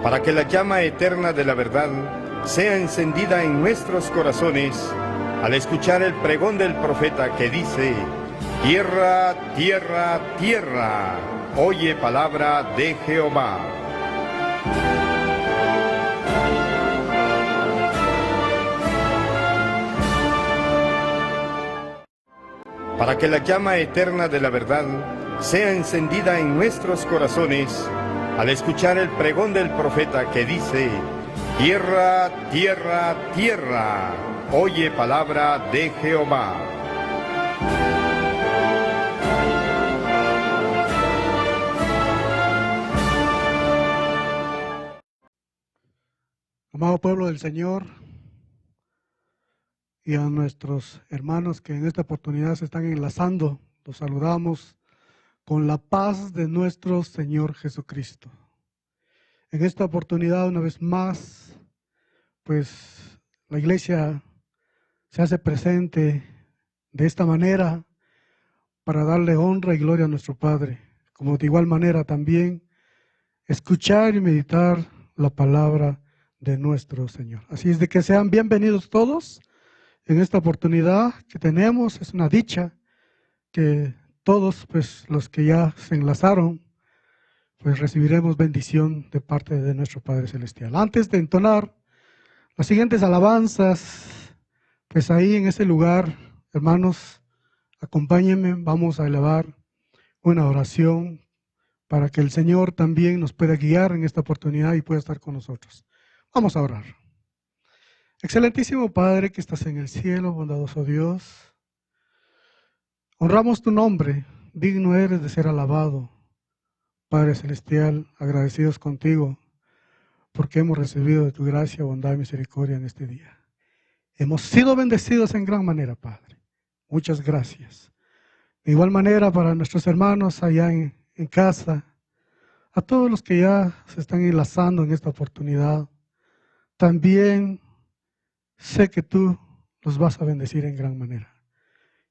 para que la llama eterna de la verdad sea encendida en nuestros corazones al escuchar el pregón del profeta que dice: tierra, tierra, tierra, oye palabra de Jehová. Para que la llama eterna de la verdad sea encendida en nuestros corazones al escuchar el pregón del profeta que dice: tierra, tierra, tierra, oye palabra de Jehová. Amado pueblo del Señor, y a nuestros hermanos que en esta oportunidad se están enlazando, los saludamos con la paz de nuestro Señor Jesucristo. En esta oportunidad, una vez más, pues la iglesia se hace presente de esta manera para darle honra y gloria a nuestro Padre, como de igual manera también escuchar y meditar la palabra de nuestro Señor. Así es de que sean bienvenidos todos en esta oportunidad que tenemos. Es una dicha que todos, pues los que ya se enlazaron, pues recibiremos bendición de parte de nuestro Padre Celestial. Antes de entonar las siguientes alabanzas, pues ahí en ese lugar, hermanos, acompáñenme, vamos a elevar una oración para que el Señor también nos pueda guiar en esta oportunidad y pueda estar con nosotros. Vamos a orar. Excelentísimo Padre que estás en el cielo, bondadoso Dios, honramos tu nombre, digno eres de ser alabado. Padre Celestial, agradecidos contigo porque hemos recibido de tu gracia, bondad y misericordia en este día. Hemos sido bendecidos en gran manera, Padre. Muchas gracias. De igual manera para nuestros hermanos allá en casa, a todos los que ya se están enlazando en esta oportunidad, también sé que tú los vas a bendecir en gran manera.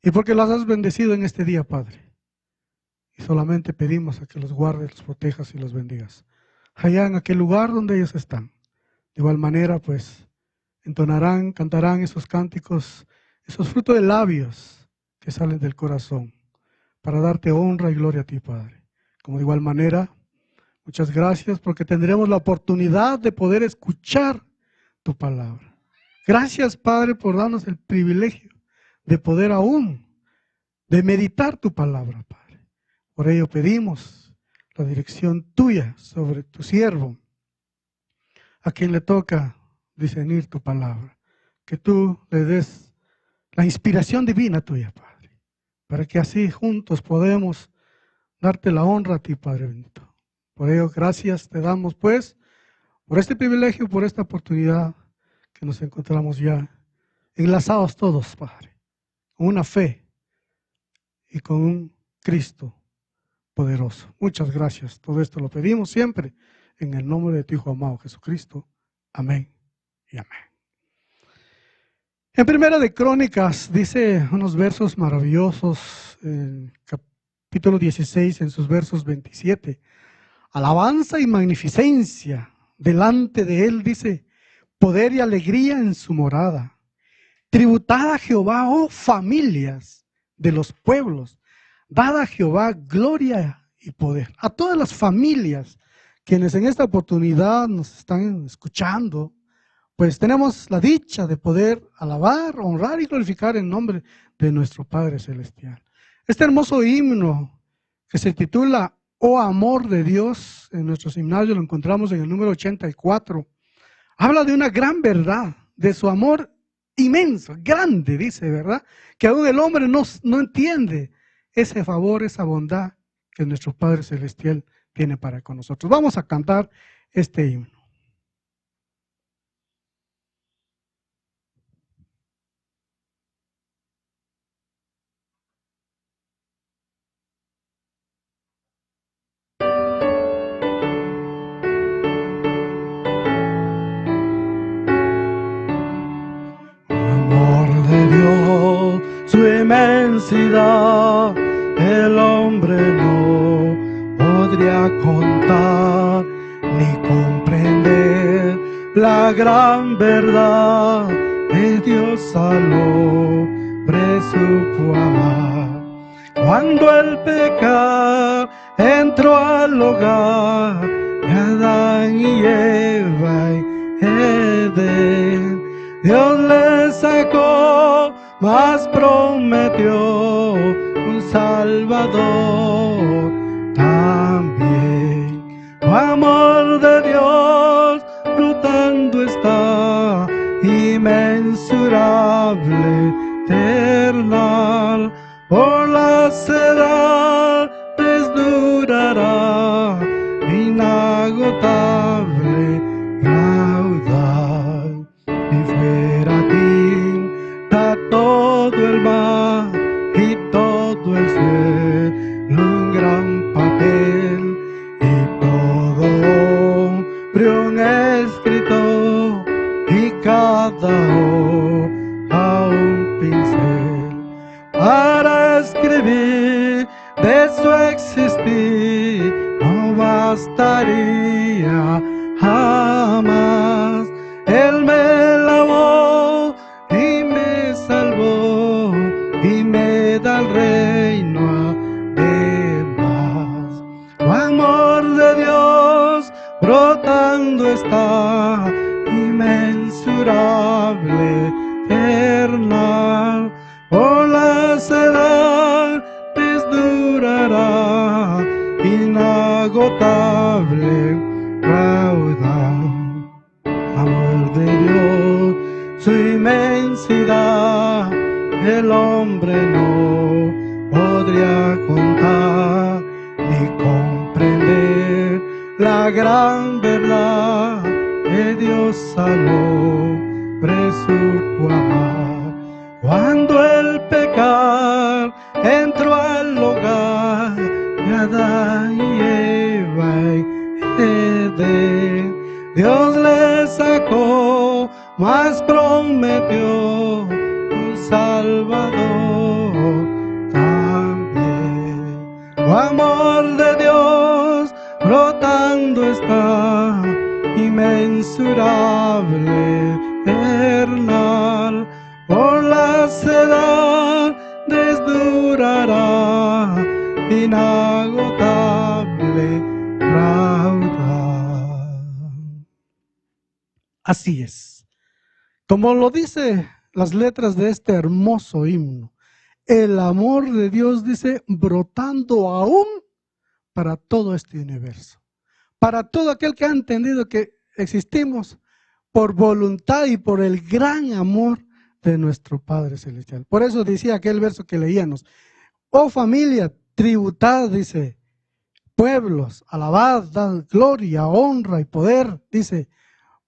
Y porque los has bendecido en este día, Padre, y solamente pedimos a que los guardes, los protejas y los bendigas allá en aquel lugar donde ellos están. De igual manera, pues, entonarán, cantarán esos cánticos, esos frutos de labios que salen del corazón, para darte honra y gloria a ti, Padre. Como de igual manera, muchas gracias porque tendremos la oportunidad de poder escuchar tu palabra. Gracias, Padre, por darnos el privilegio de poder aún, de meditar tu palabra, Padre. Por ello pedimos la dirección tuya sobre tu siervo, a quien le toca discernir tu palabra. Que tú le des la inspiración divina tuya, Padre, para que así juntos podamos darte la honra a ti, Padre bendito. Por ello, gracias te damos, pues, por este privilegio, por esta oportunidad que nos encontramos ya enlazados todos, Padre, con una fe y con un Cristo poderoso. Muchas gracias. Todo esto lo pedimos siempre en el nombre de tu Hijo amado Jesucristo. Amén y amén. En Primera de Crónicas dice unos versos maravillosos, en capítulo 16, en sus versos 27. Alabanza y magnificencia delante de él, dice, poder y alegría en su morada. Tributad a Jehová, oh familias de los pueblos. Dad a Jehová gloria y poder. A todas las familias quienes en esta oportunidad nos están escuchando, pues tenemos la dicha de poder alabar, honrar y glorificar el nombre de nuestro Padre Celestial. Este hermoso himno que se titula Oh amor de Dios, en nuestro himnario lo encontramos en el número 84. Habla de una gran verdad, de su amor inmenso, grande, dice, ¿verdad? Que aún el hombre no entiende ese favor, esa bondad que nuestro Padre Celestial tiene para con nosotros. Vamos a cantar este himno. Amor de Dios, su inmensidad, el hombre no podría contar ni comprender. la gran verdad de Dios al hombre supo amar. Cuando el pecado entró al hogar de Adán y Eva en Edén, Dios le sacó, mas prometió un Salvador también. El amor de Dios brotando está, inmensurable, eternal, por las edades durará, inagotable caudal. Y fuera tinta todo el mar y todo el cielo un gran papel, y todo hombre un escritor, y cada hoja un pincel, para escribir de su existir no bastaría jamás. Él me lavó y me salvó y me da el reino además. El amor de Dios brotando está, inmensurable, eternal, por las edades durará, inagotable caudal. Amor de Dios, su inmensidad, el hombre no podría contar ni comprender la gran verdad de Dios al hombre supo amar. Cuando el pecado entró al hogar de Adán y Eva en Edén, Dios le sacó, mas prometió un Salvador también. El amor de Dios brotando está, inmensurable, eternal, por las edades durará, inagotable caudal. Así es, como lo dice las letras de este hermoso himno, el amor de Dios, dice, brotando aún para todo este universo, para todo aquel que ha entendido que existimos por voluntad y por el gran amor de nuestro Padre Celestial. Por eso decía aquel verso que leíamos: oh familia, tributad, dice, pueblos, alabad, dad gloria, honra y poder, dice,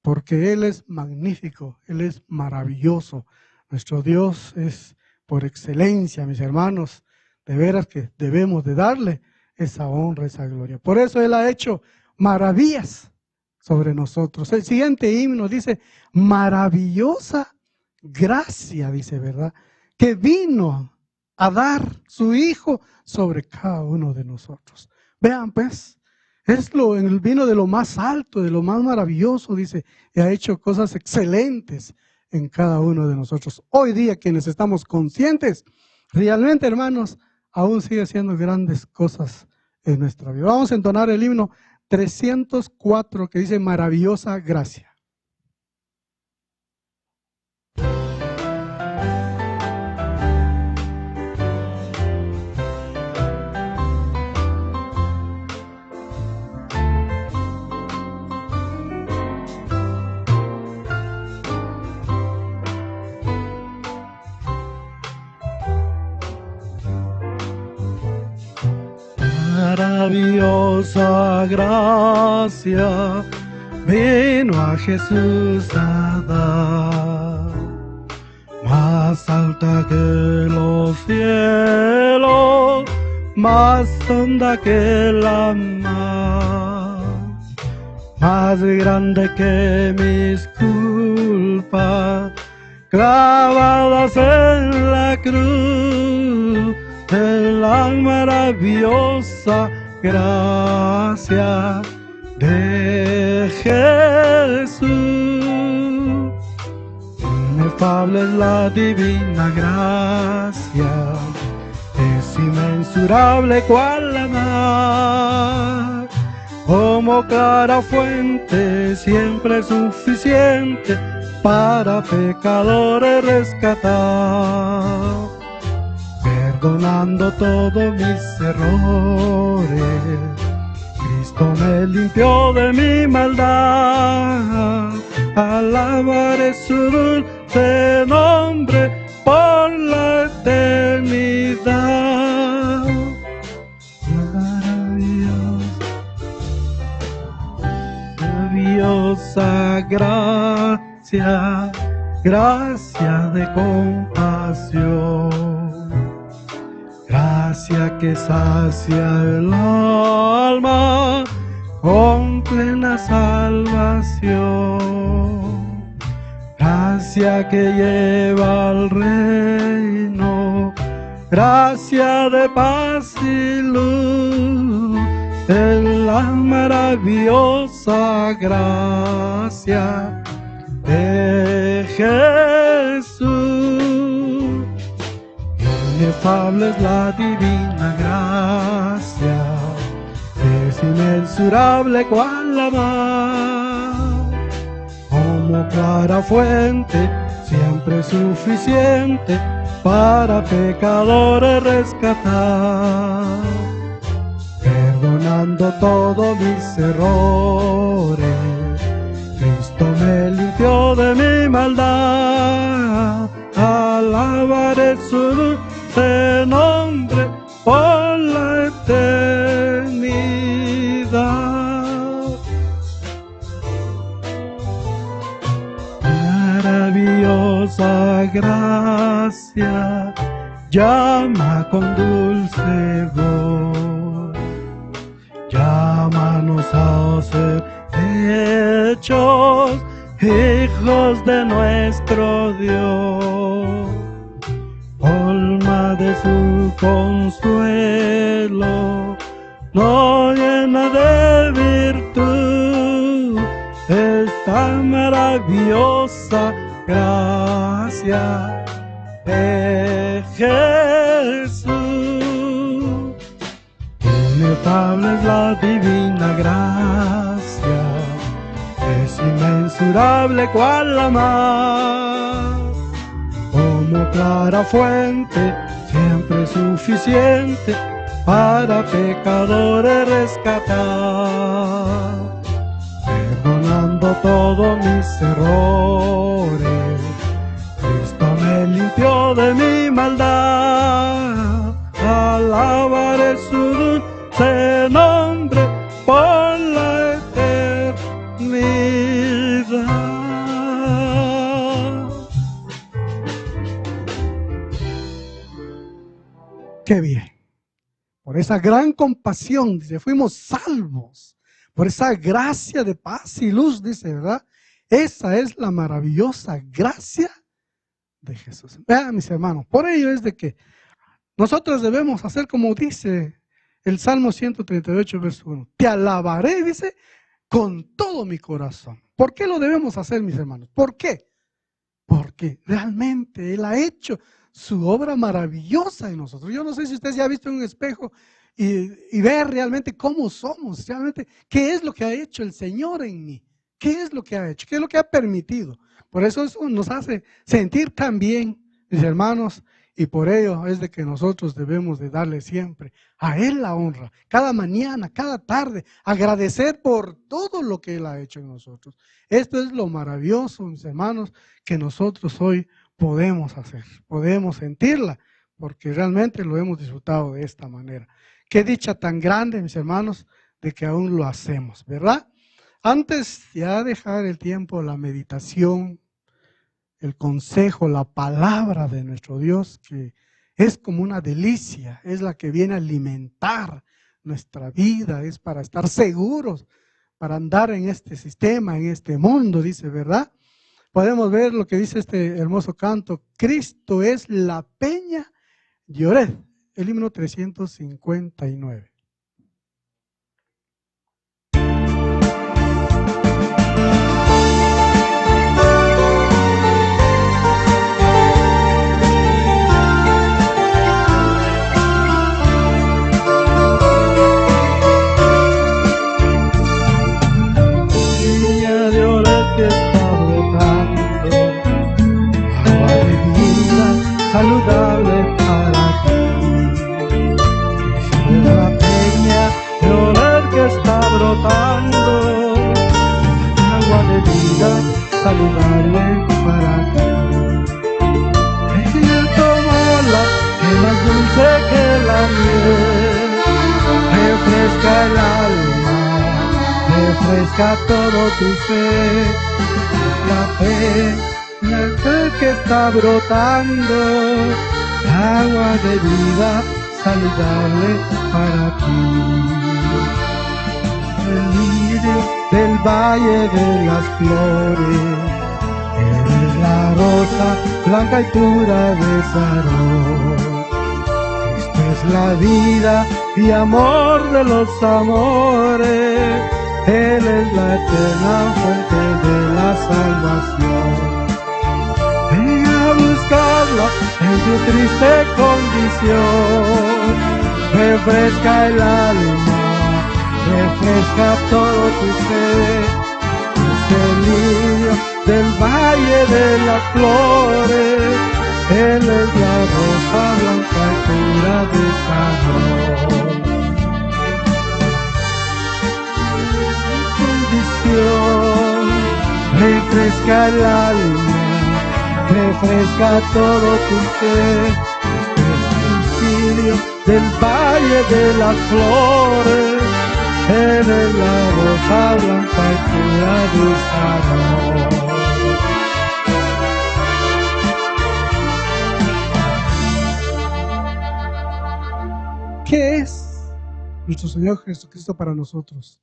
porque Él es magnífico, Él es maravilloso. Nuestro Dios es por excelencia, mis hermanos, de veras que debemos de darle esa honra, esa gloria. Por eso Él ha hecho maravillas sobre nosotros. El siguiente himno dice, maravillosa gracia, dice, ¿verdad? Que vino a dar su Hijo sobre cada uno de nosotros. Vean pues, el vino de lo más alto, de lo más maravilloso, dice, y ha hecho cosas excelentes en cada uno de nosotros. Hoy día, quienes estamos conscientes, realmente, hermanos, aún sigue haciendo grandes cosas en nuestra vida. Vamos a entonar el himno 304 que dice maravillosa gracia. Maravillosa gracia vino a Jesús a dar, más alta que los cielos, más honda que la mar, más grande que mis culpas clavadas en la cruz. De la maravillosa gracia de Jesús. Inefable es la divina gracia, es inmensurable cual la mar, como clara fuente siempre suficiente para pecadores rescatar, perdonando todos mis errores. Cristo me limpió de mi maldad, alabaré su dulce nombre por la eternidad. Maravillosa gracia, gracia de compasión, gracia que sacia el alma con plena salvación, gracia que lleva al reino, gracia de paz y luz, en la maravillosa gracia de Jesús. Inefable es la divina gracia, es inmensurable cual la mar, como clara fuente siempre suficiente para pecadores rescatar, perdonando todos mis errores. Cristo me limpió de mi maldad, alabaré su dulce nombre por la eternidad. Maravillosa gracia llama con dulce voz, llámanos a ser hechos hijos de nuestro Dios, colma de su consuelo, no llena de virtud, esta maravillosa gracia de Jesús. Inefable es la divina gracia, es inmensurable cual la mar, como clara fuente siempre suficiente para pecadores rescatar, perdonando todos mis errores. Cristo me limpió de mi maldad, alabaré su dulce nombre por la eternidad. Qué bien. Por esa gran compasión, dice, fuimos salvos. Por esa gracia de paz y luz, dice, ¿verdad? Esa es la maravillosa gracia de Jesús. Vean, mis hermanos, por ello es de que nosotros debemos hacer como dice el Salmo 138, verso 1. Te alabaré, dice, con todo mi corazón. ¿Por qué lo debemos hacer, mis hermanos? ¿Por qué? Porque realmente Él ha hecho su obra maravillosa en nosotros. Yo no sé si usted se ha visto en un espejo y ve realmente cómo somos, realmente qué es lo que ha hecho el Señor en mí, qué es lo que ha hecho, qué es lo que ha permitido. Por eso nos hace sentir tan bien, mis hermanos, y por ello es de que nosotros debemos de darle siempre a Él la honra, cada mañana, cada tarde, agradecer por todo lo que Él ha hecho en nosotros. Esto es lo maravilloso, mis hermanos, que nosotros hoy podemos hacer, podemos sentirla, porque realmente lo hemos disfrutado de esta manera. Qué dicha tan grande, mis hermanos, de que aún lo hacemos, ¿verdad? Antes ya dejar el tiempo, la meditación, el consejo, la palabra de nuestro Dios, que es como una delicia, es la que viene a alimentar nuestra vida, es para estar seguros, para andar en este sistema, en este mundo, dice, ¿verdad? Podemos ver lo que dice este hermoso canto, Cristo es la peña de Oreb, el himno 359. saludable para ti. Ella toma la que es más dulce que la miel, refresca el alma, refresca todo tu ser. La fe, la fe que está brotando, agua de vida saludable para ti. El lirio del valle de las flores, eres la rosa blanca y pura de Sarón. Esta es la vida y amor de los amores, Él es la eterna fuente de la salvación. Ven a buscarla en tu triste condición, refresca el alma, refresca todo tu ser. Es el lirio del valle de las flores, Él es la rosa blanca y pura de Sarón. Bendición, refresca el alma, refresca todo tu ser. Es el lirio del valle de las flores, eres la rosa blanca y pura de Sarón. ¿Qué es nuestro Señor Jesucristo para nosotros?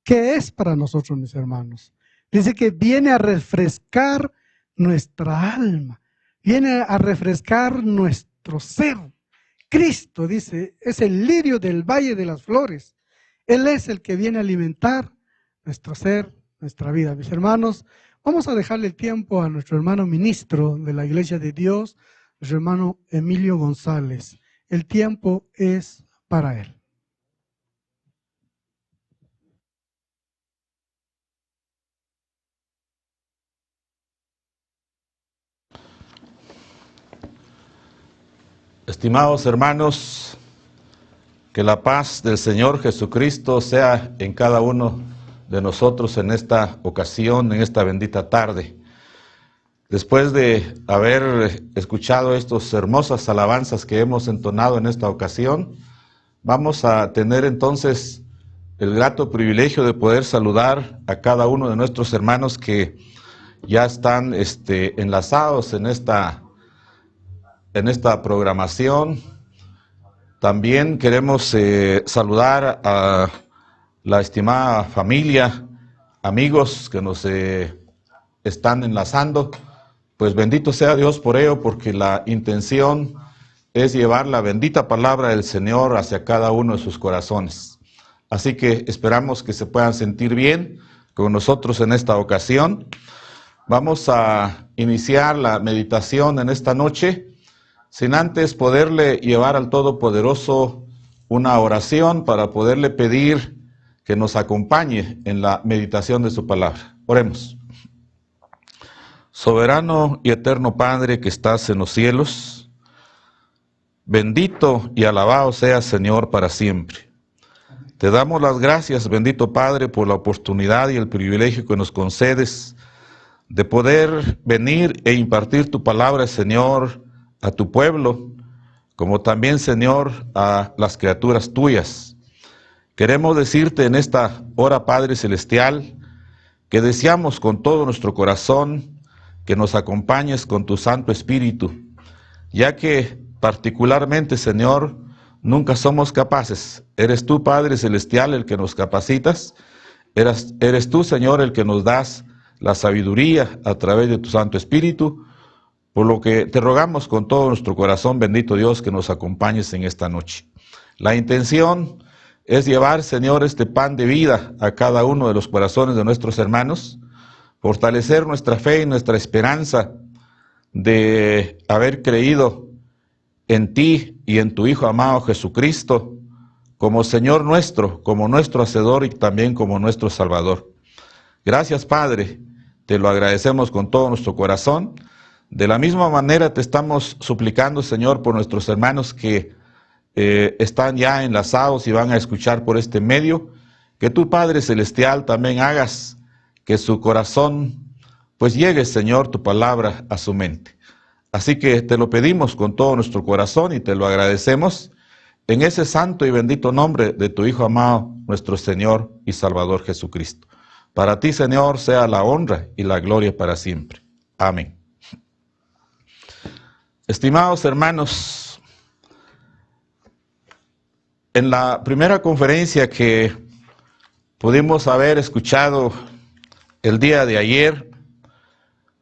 ¿Qué es para nosotros, mis hermanos? Dice que viene a refrescar nuestra alma, viene a refrescar nuestro ser. Cristo, dice, es el lirio del valle de las flores. Él es el que viene a alimentar nuestro ser, nuestra vida. Mis hermanos, vamos a dejarle el tiempo a nuestro hermano ministro de la Iglesia de Dios, nuestro hermano Emilio González. El tiempo es para él. Estimados hermanos, que la paz del Señor Jesucristo sea en cada uno de nosotros en esta ocasión, en esta bendita tarde. Después de haber escuchado estas hermosas alabanzas que hemos entonado en esta ocasión, vamos a tener entonces el grato privilegio de poder saludar a cada uno de nuestros hermanos que ya están enlazados en esta programación. También queremos saludar a la estimada familia, amigos que nos están enlazando. Pues bendito sea Dios por ello, porque la intención es llevar la bendita palabra del Señor hacia cada uno de sus corazones. Así que esperamos que se puedan sentir bien con nosotros en esta ocasión. Vamos a iniciar la meditación en esta noche, sin antes poderle llevar al Todopoderoso una oración para poderle pedir que nos acompañe en la meditación de su palabra. Oremos. Soberano y eterno Padre que estás en los cielos, bendito y alabado seas, Señor, para siempre. Te damos las gracias, bendito Padre, por la oportunidad y el privilegio que nos concedes de poder venir e impartir tu palabra, Señor, a tu pueblo, como también, Señor, a las criaturas tuyas. Queremos decirte en esta hora, Padre Celestial, que deseamos con todo nuestro corazón que nos acompañes con tu Santo Espíritu, ya que particularmente, Señor, nunca somos capaces. Eres tú, Padre Celestial, el que nos capacitas. Eres tú, Señor, el que nos das la sabiduría a través de tu Santo Espíritu, por lo que te rogamos con todo nuestro corazón, bendito Dios, que nos acompañes en esta noche. La intención es llevar, Señor, este pan de vida a cada uno de los corazones de nuestros hermanos, fortalecer nuestra fe y nuestra esperanza de haber creído en ti y en tu Hijo amado Jesucristo como Señor nuestro, como nuestro Hacedor y también como nuestro Salvador. Gracias, Padre, te lo agradecemos con todo nuestro corazón. De la misma manera te estamos suplicando, Señor, por nuestros hermanos que están ya enlazados y van a escuchar por este medio, que tú, Padre Celestial, también hagas que su corazón pues llegue, Señor, tu palabra a su mente. Así que te lo pedimos con todo nuestro corazón y te lo agradecemos en ese santo y bendito nombre de tu Hijo amado, nuestro Señor y Salvador Jesucristo. Para ti, Señor, sea la honra y la gloria para siempre. Amén. Estimados hermanos, en la primera conferencia que pudimos haber escuchado el día de ayer,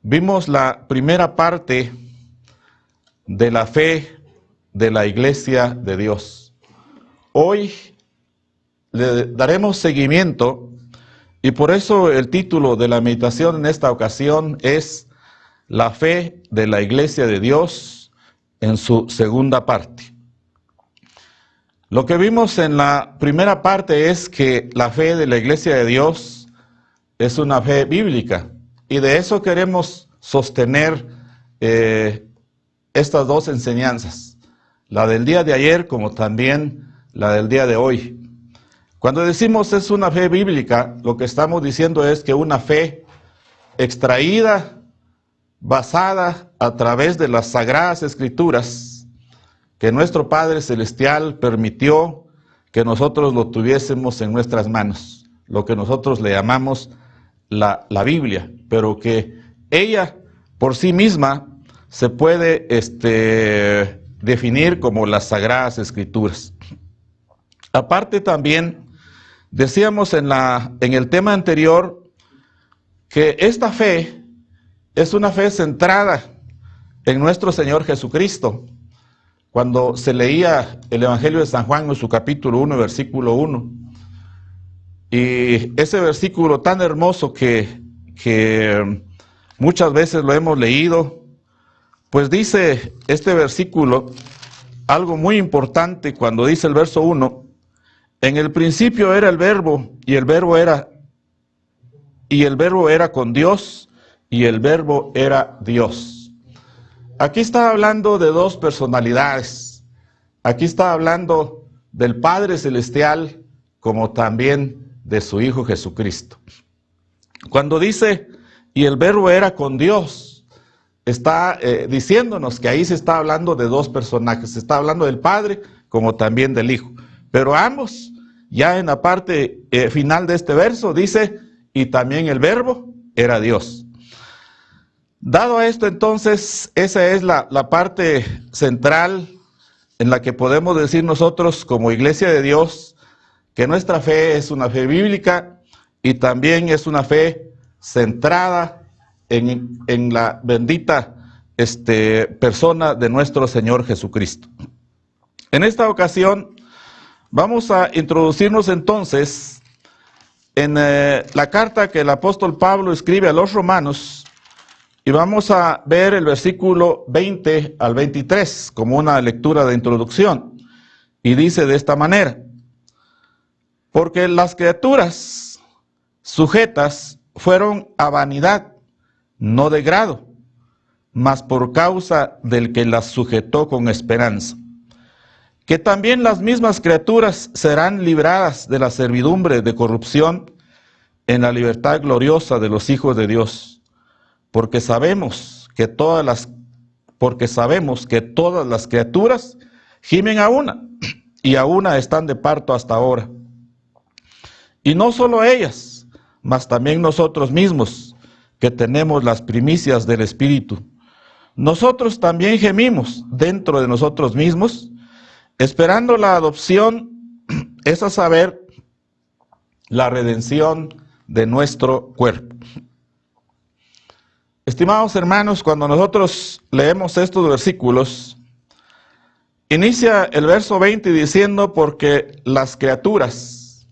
vimos la primera parte de la fe de la Iglesia de Dios. Hoy le daremos seguimiento y por eso el título de la meditación en esta ocasión es La fe de la Iglesia de Dios en su segunda parte. Lo que vimos en la primera parte es que la fe de la Iglesia de Dios es una fe bíblica y de eso queremos sostener estas dos enseñanzas, la del día de ayer como también la del día de hoy. Cuando decimos es una fe bíblica, lo que estamos diciendo es que una fe extraída, basada a través de las Sagradas Escrituras, que nuestro Padre Celestial permitió que nosotros lo tuviésemos en nuestras manos, lo que nosotros le llamamos la Biblia, pero que ella por sí misma se puede definir como las Sagradas Escrituras. Aparte también, decíamos en el tema anterior que esta fe es una fe centrada en nuestro Señor Jesucristo. Cuando se leía el Evangelio de San Juan en su capítulo 1, versículo 1, y ese versículo tan hermoso que muchas veces lo hemos leído, pues dice este versículo algo muy importante cuando dice el verso 1, en el principio era el verbo, y el verbo era con Dios, y el verbo era Dios. Aquí está hablando de dos personalidades. Aquí está hablando del Padre Celestial como también de su Hijo Jesucristo. Cuando dice, y el verbo era con Dios, está diciéndonos que ahí se está hablando de dos personajes. Se está hablando del Padre como también del Hijo. Pero ambos, ya en la parte final de este verso, dice, y también el verbo era Dios. Dado esto, entonces, esa es la parte central en la que podemos decir nosotros como Iglesia de Dios que nuestra fe es una fe bíblica y también es una fe centrada en la bendita persona de nuestro Señor Jesucristo. En esta ocasión vamos a introducirnos entonces en la carta que el apóstol Pablo escribe a los romanos. Y vamos a ver el versículo 20 al 23 como una lectura de introducción. Y dice de esta manera, porque las criaturas sujetas fueron a vanidad, no de grado, mas por causa del que las sujetó con esperanza. Que también las mismas criaturas serán libradas de la servidumbre de corrupción en la libertad gloriosa de los hijos de Dios. Porque sabemos que todas las criaturas gimen a una, y a una están de parto hasta ahora. Y no solo ellas, mas también nosotros mismos, que tenemos las primicias del Espíritu. Nosotros también gemimos dentro de nosotros mismos, esperando la adopción, es a saber, la redención de nuestro cuerpo. Estimados hermanos, cuando nosotros leemos estos versículos, inicia el verso 20 diciendo, porque las criaturas,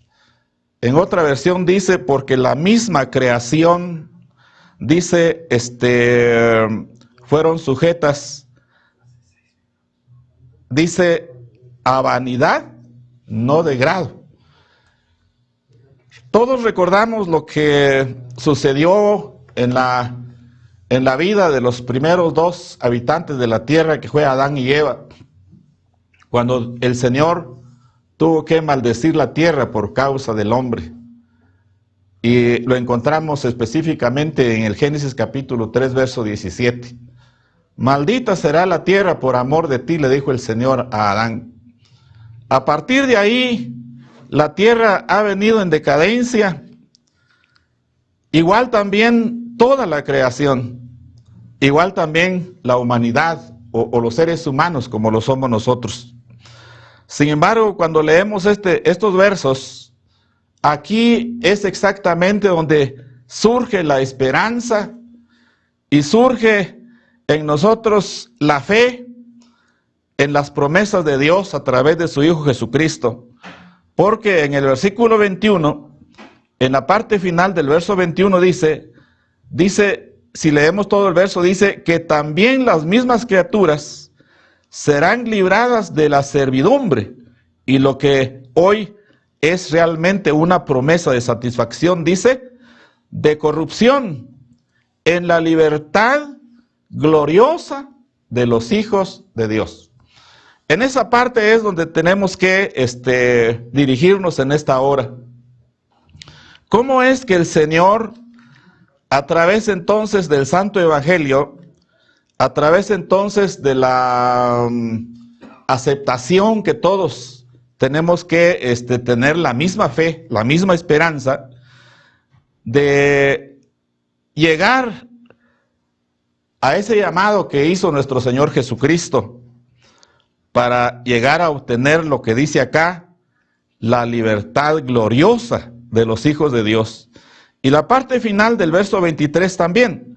en otra versión dice, porque la misma creación, dice, fueron sujetas, dice, a vanidad, no de grado. Todos recordamos lo que sucedió en la vida de los primeros dos habitantes de la tierra, que fue Adán y Eva, cuando el Señor tuvo que maldecir la tierra por causa del hombre. y lo encontramos específicamente en el Génesis capítulo 3, verso 17. Maldita será la tierra por amor de ti, le dijo el Señor a Adán. A partir de ahí, la tierra ha venido en decadencia, igual también toda la creación, igual también la humanidad o los seres humanos como lo somos nosotros. Sin embargo, cuando leemos estos versos, aquí es exactamente donde surge la esperanza y surge en nosotros la fe en las promesas de Dios a través de su Hijo Jesucristo. Porque en el versículo 21, en la parte final del verso 21 dice, si leemos todo el verso, dice que también las mismas criaturas serán libradas de la servidumbre. Y lo que hoy es realmente una promesa de satisfacción, dice, de corrupción, en la libertad gloriosa de los hijos de Dios. En esa parte es donde tenemos que dirigirnos en esta hora. ¿Cómo es que el Señor, a través entonces del Santo Evangelio, a través entonces de la aceptación que todos tenemos que tener la misma fe, la misma esperanza, de llegar a ese llamado que hizo nuestro Señor Jesucristo, para llegar a obtener lo que dice acá, la libertad gloriosa de los hijos de Dios? Y la parte final del verso 23 también,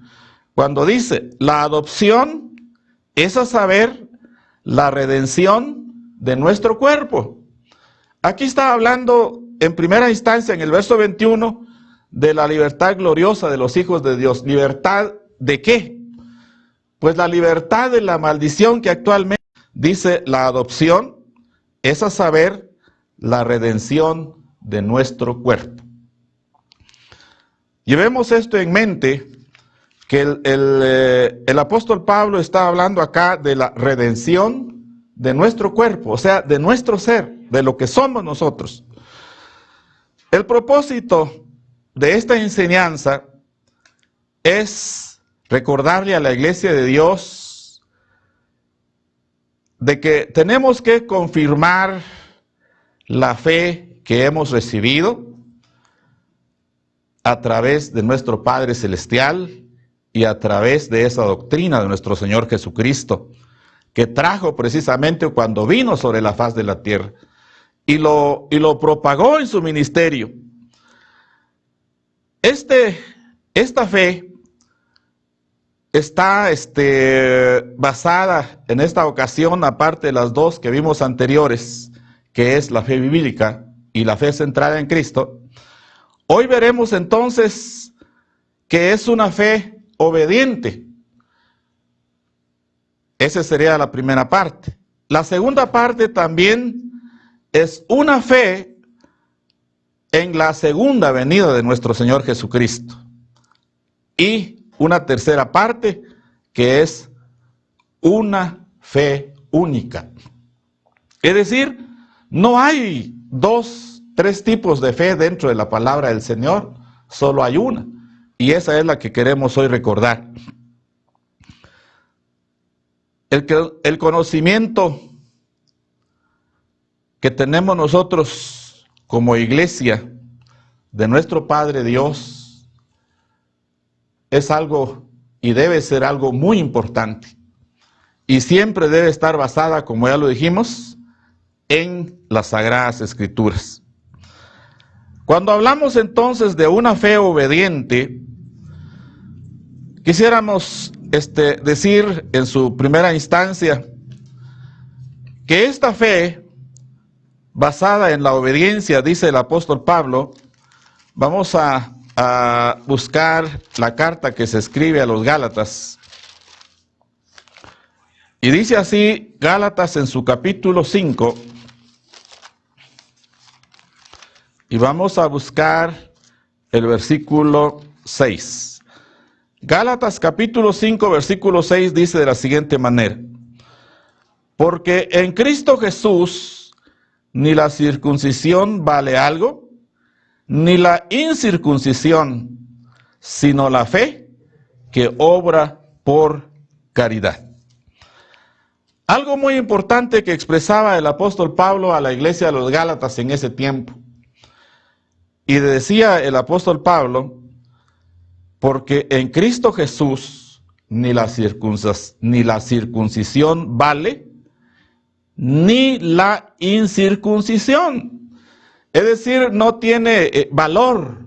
cuando dice, la adopción es a saber, la redención de nuestro cuerpo. Aquí está hablando en primera instancia, en el verso 21, de la libertad gloriosa de los hijos de Dios. ¿Libertad de qué? Pues la libertad de la maldición que actualmente dice la adopción, es a saber, la redención de nuestro cuerpo. Llevemos esto en mente, que el apóstol Pablo está hablando acá de la redención de nuestro cuerpo, o sea, de nuestro ser, de lo que somos nosotros. El propósito de esta enseñanza es recordarle a la iglesia de Dios de que tenemos que confirmar la fe que hemos recibido a través de nuestro Padre Celestial y a través de esa doctrina de nuestro Señor Jesucristo, que trajo precisamente cuando vino sobre la faz de la tierra y lo propagó en su ministerio. Esta fe está basada en esta ocasión, aparte de las dos que vimos anteriores, que es la fe bíblica y la fe centrada en Cristo. Hoy veremos entonces que es una fe obediente. Esa sería la primera parte. La segunda parte también es una fe en la segunda venida de nuestro Señor Jesucristo. Y una tercera parte que es una fe única. Es decir, no hay tres tipos de fe dentro de la palabra del Señor, solo hay una. Y esa es la que queremos hoy recordar. El conocimiento que tenemos nosotros como iglesia de nuestro Padre Dios es algo y debe ser algo muy importante. Y siempre debe estar basada, como ya lo dijimos, en las Sagradas Escrituras. Cuando hablamos entonces de una fe obediente, quisiéramos decir en su primera instancia que esta fe basada en la obediencia, dice el apóstol Pablo, vamos a buscar la carta que se escribe a los Gálatas. Y dice así, Gálatas en su capítulo 5, y vamos a buscar el versículo 6. Gálatas capítulo 5, versículo 6 dice de la siguiente manera: porque en Cristo Jesús ni la circuncisión vale algo, ni la incircuncisión, sino la fe que obra por caridad. Algo muy importante que expresaba el apóstol Pablo a la iglesia de los Gálatas en ese tiempo. Y decía el apóstol Pablo, porque en Cristo Jesús ni la circuncisión vale, ni la incircuncisión. Es decir, no tiene valor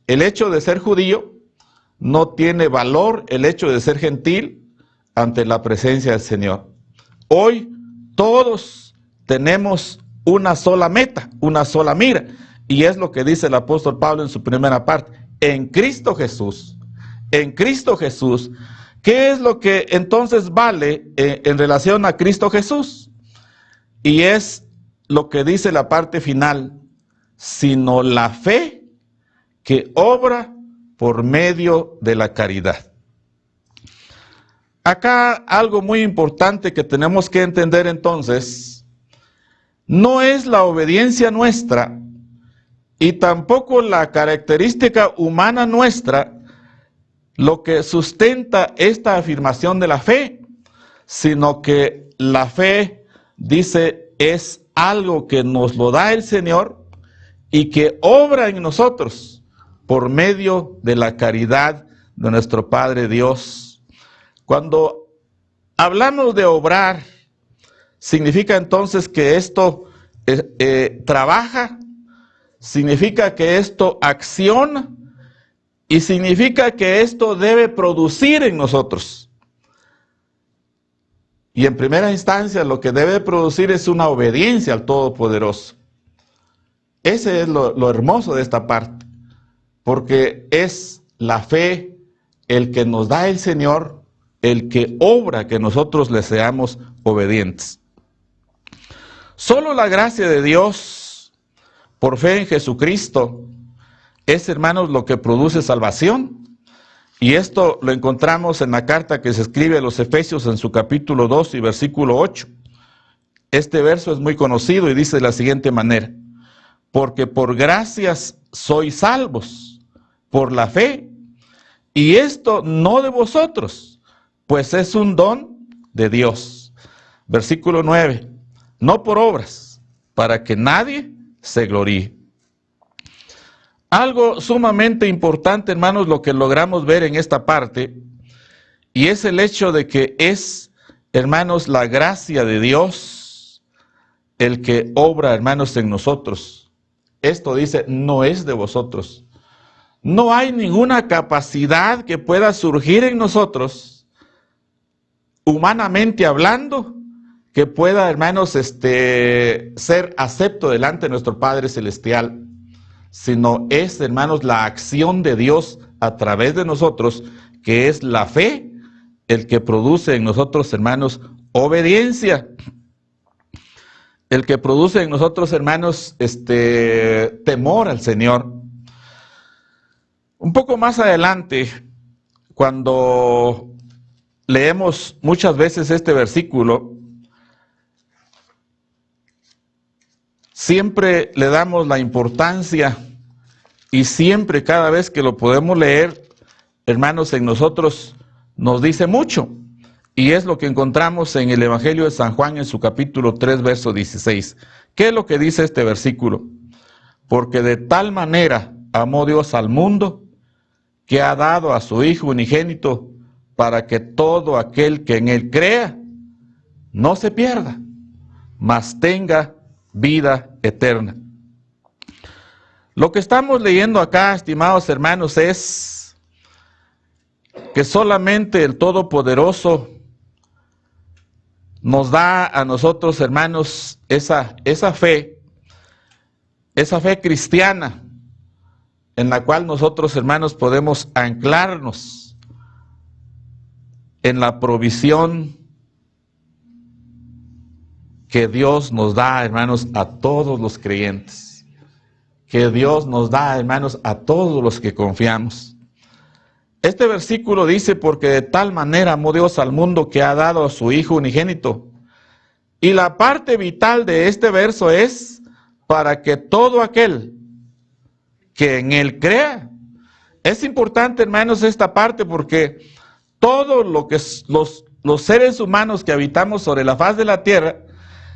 el hecho de ser judío, no tiene valor el hecho de ser gentil ante la presencia del Señor. Hoy todos tenemos una sola meta, una sola mira, y es lo que dice el apóstol Pablo en su primera parte. En Cristo Jesús, ¿qué es lo que entonces vale en relación a Cristo Jesús? Y es lo que dice la parte final, sino la fe que obra por medio de la caridad. Acá algo muy importante que tenemos que entender entonces, no es la obediencia nuestra y tampoco la característica humana nuestra lo que sustenta esta afirmación de la fe, sino que la fe, dice, es algo que nos lo da el Señor y que obra en nosotros por medio de la caridad de nuestro Padre Dios. Cuando hablamos de obrar, significa entonces que esto trabaja, significa que esto acciona y significa que esto debe producir en nosotros. Y en primera instancia lo que debe producir es una obediencia al Todopoderoso. Ese es lo hermoso de esta parte, porque es la fe el que nos da el Señor, el que obra que nosotros le seamos obedientes. Solo la gracia de Dios, por fe en Jesucristo, es, hermanos, lo que produce salvación. Y esto lo encontramos en la carta que se escribe a los Efesios en su capítulo 2 y versículo 8. Este verso es muy conocido y dice de la siguiente manera: porque por gracias sois salvos, por la fe, y esto no de vosotros, pues es un don de Dios. Versículo 9, no por obras, para que nadie se gloríe. Algo sumamente importante, hermanos, lo que logramos ver en esta parte, y es el hecho de que es, hermanos, la gracia de Dios el que obra, hermanos, en nosotros. Esto dice, no es de vosotros. No hay ninguna capacidad que pueda surgir en nosotros, humanamente hablando, que pueda, hermanos, ser acepto delante de nuestro Padre Celestial, sino es, hermanos, la acción de Dios a través de nosotros, que es la fe, el que produce en nosotros, hermanos, obediencia, el que produce en nosotros, hermanos, temor al Señor. Un poco más adelante, cuando leemos muchas veces este versículo, siempre le damos la importancia y siempre, cada vez que lo podemos leer, hermanos, en nosotros nos dice mucho. Y es lo que encontramos en el Evangelio de San Juan en su capítulo 3, verso 16. ¿Qué es lo que dice este versículo? Porque de tal manera amó Dios al mundo, que ha dado a su Hijo unigénito, para que todo aquel que en él crea no se pierda, mas tenga vida eterna. Lo que estamos leyendo acá, estimados hermanos, es que solamente el Todopoderoso nos da a nosotros, hermanos, esa fe cristiana, en la cual nosotros, hermanos, podemos anclarnos en la provisión que Dios nos da, hermanos, a todos los creyentes, que Dios nos da, hermanos, a todos los que confiamos. Este versículo dice, porque de tal manera amó Dios al mundo que ha dado a su Hijo unigénito. Y la parte vital de este verso es, para que todo aquel que en Él crea. Es importante, hermanos, esta parte porque todo lo que los seres humanos que habitamos sobre la faz de la tierra,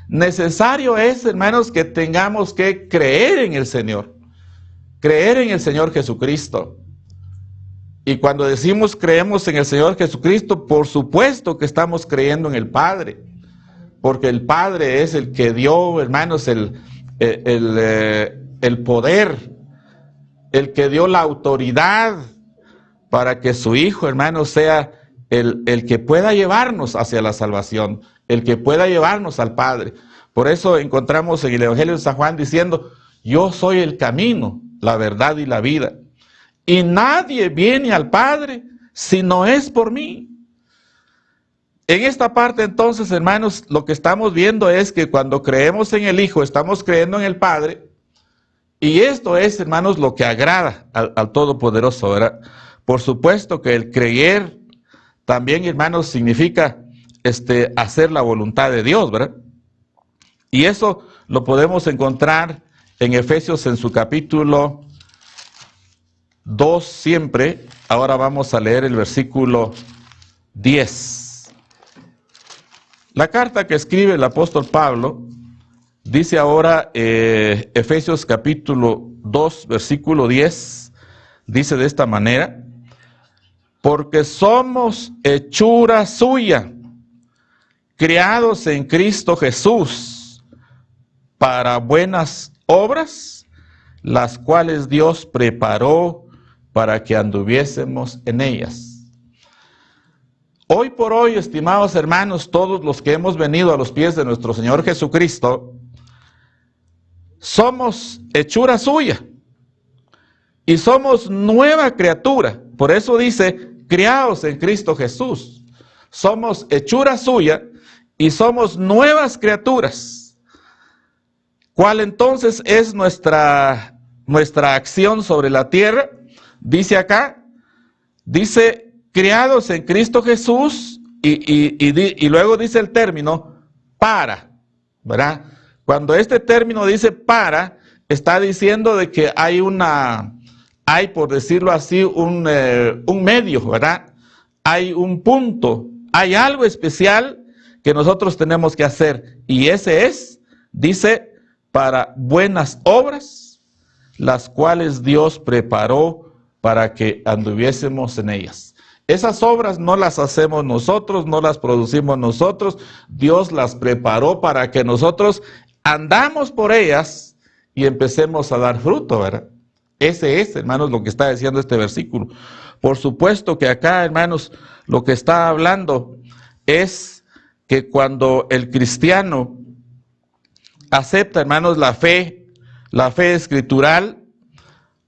necesario es, hermanos, que tengamos que creer en el Señor Jesucristo. Y cuando decimos creemos en el Señor Jesucristo, por supuesto que estamos creyendo en el Padre, porque el Padre es el que dio, hermanos, el poder, el que dio la autoridad para que su Hijo, hermanos, sea el que pueda llevarnos hacia la salvación, el que pueda llevarnos al Padre. Por eso encontramos en el Evangelio de San Juan diciendo: yo soy el camino, la verdad y la vida, y nadie viene al Padre si no es por mí. En esta parte, entonces, hermanos, lo que estamos viendo es que cuando creemos en el Hijo, estamos creyendo en el Padre, y esto es, hermanos, lo que agrada al Todopoderoso, ¿verdad? Por supuesto que el creer también, hermanos, significa hacer la voluntad de Dios, ¿verdad? Y eso lo podemos encontrar en Efesios en su capítulo 2 siempre. Ahora vamos a leer el versículo 10. La carta que escribe el apóstol Pablo dice ahora, Efesios capítulo 2, versículo 10, dice de esta manera: porque somos hechura suya, criados en Cristo Jesús, para buenas obras, las cuales Dios preparó para que anduviésemos en ellas. Hoy por hoy, estimados hermanos, todos los que hemos venido a los pies de nuestro Señor Jesucristo, somos hechura suya y somos nueva criatura. Por eso dice, criados en Cristo Jesús. Somos hechura suya y somos nuevas criaturas. ¿Cuál entonces es nuestra acción sobre la tierra? Dice acá, dice criados en Cristo Jesús y luego dice el término para, ¿verdad? Cuando este término dice para, está diciendo de que hay por decirlo así, un medio, ¿verdad? Hay un punto, hay algo especial que nosotros tenemos que hacer, y ese es, dice, para buenas obras, las cuales Dios preparó para que anduviésemos en ellas. Esas obras no las hacemos nosotros, no las producimos nosotros, Dios las preparó para que nosotros andamos por ellas y empecemos a dar fruto, ¿verdad? Ese es, hermanos, lo que está diciendo este versículo. Por supuesto que acá, hermanos, lo que está hablando es que cuando el cristiano acepta, hermanos, la fe escritural,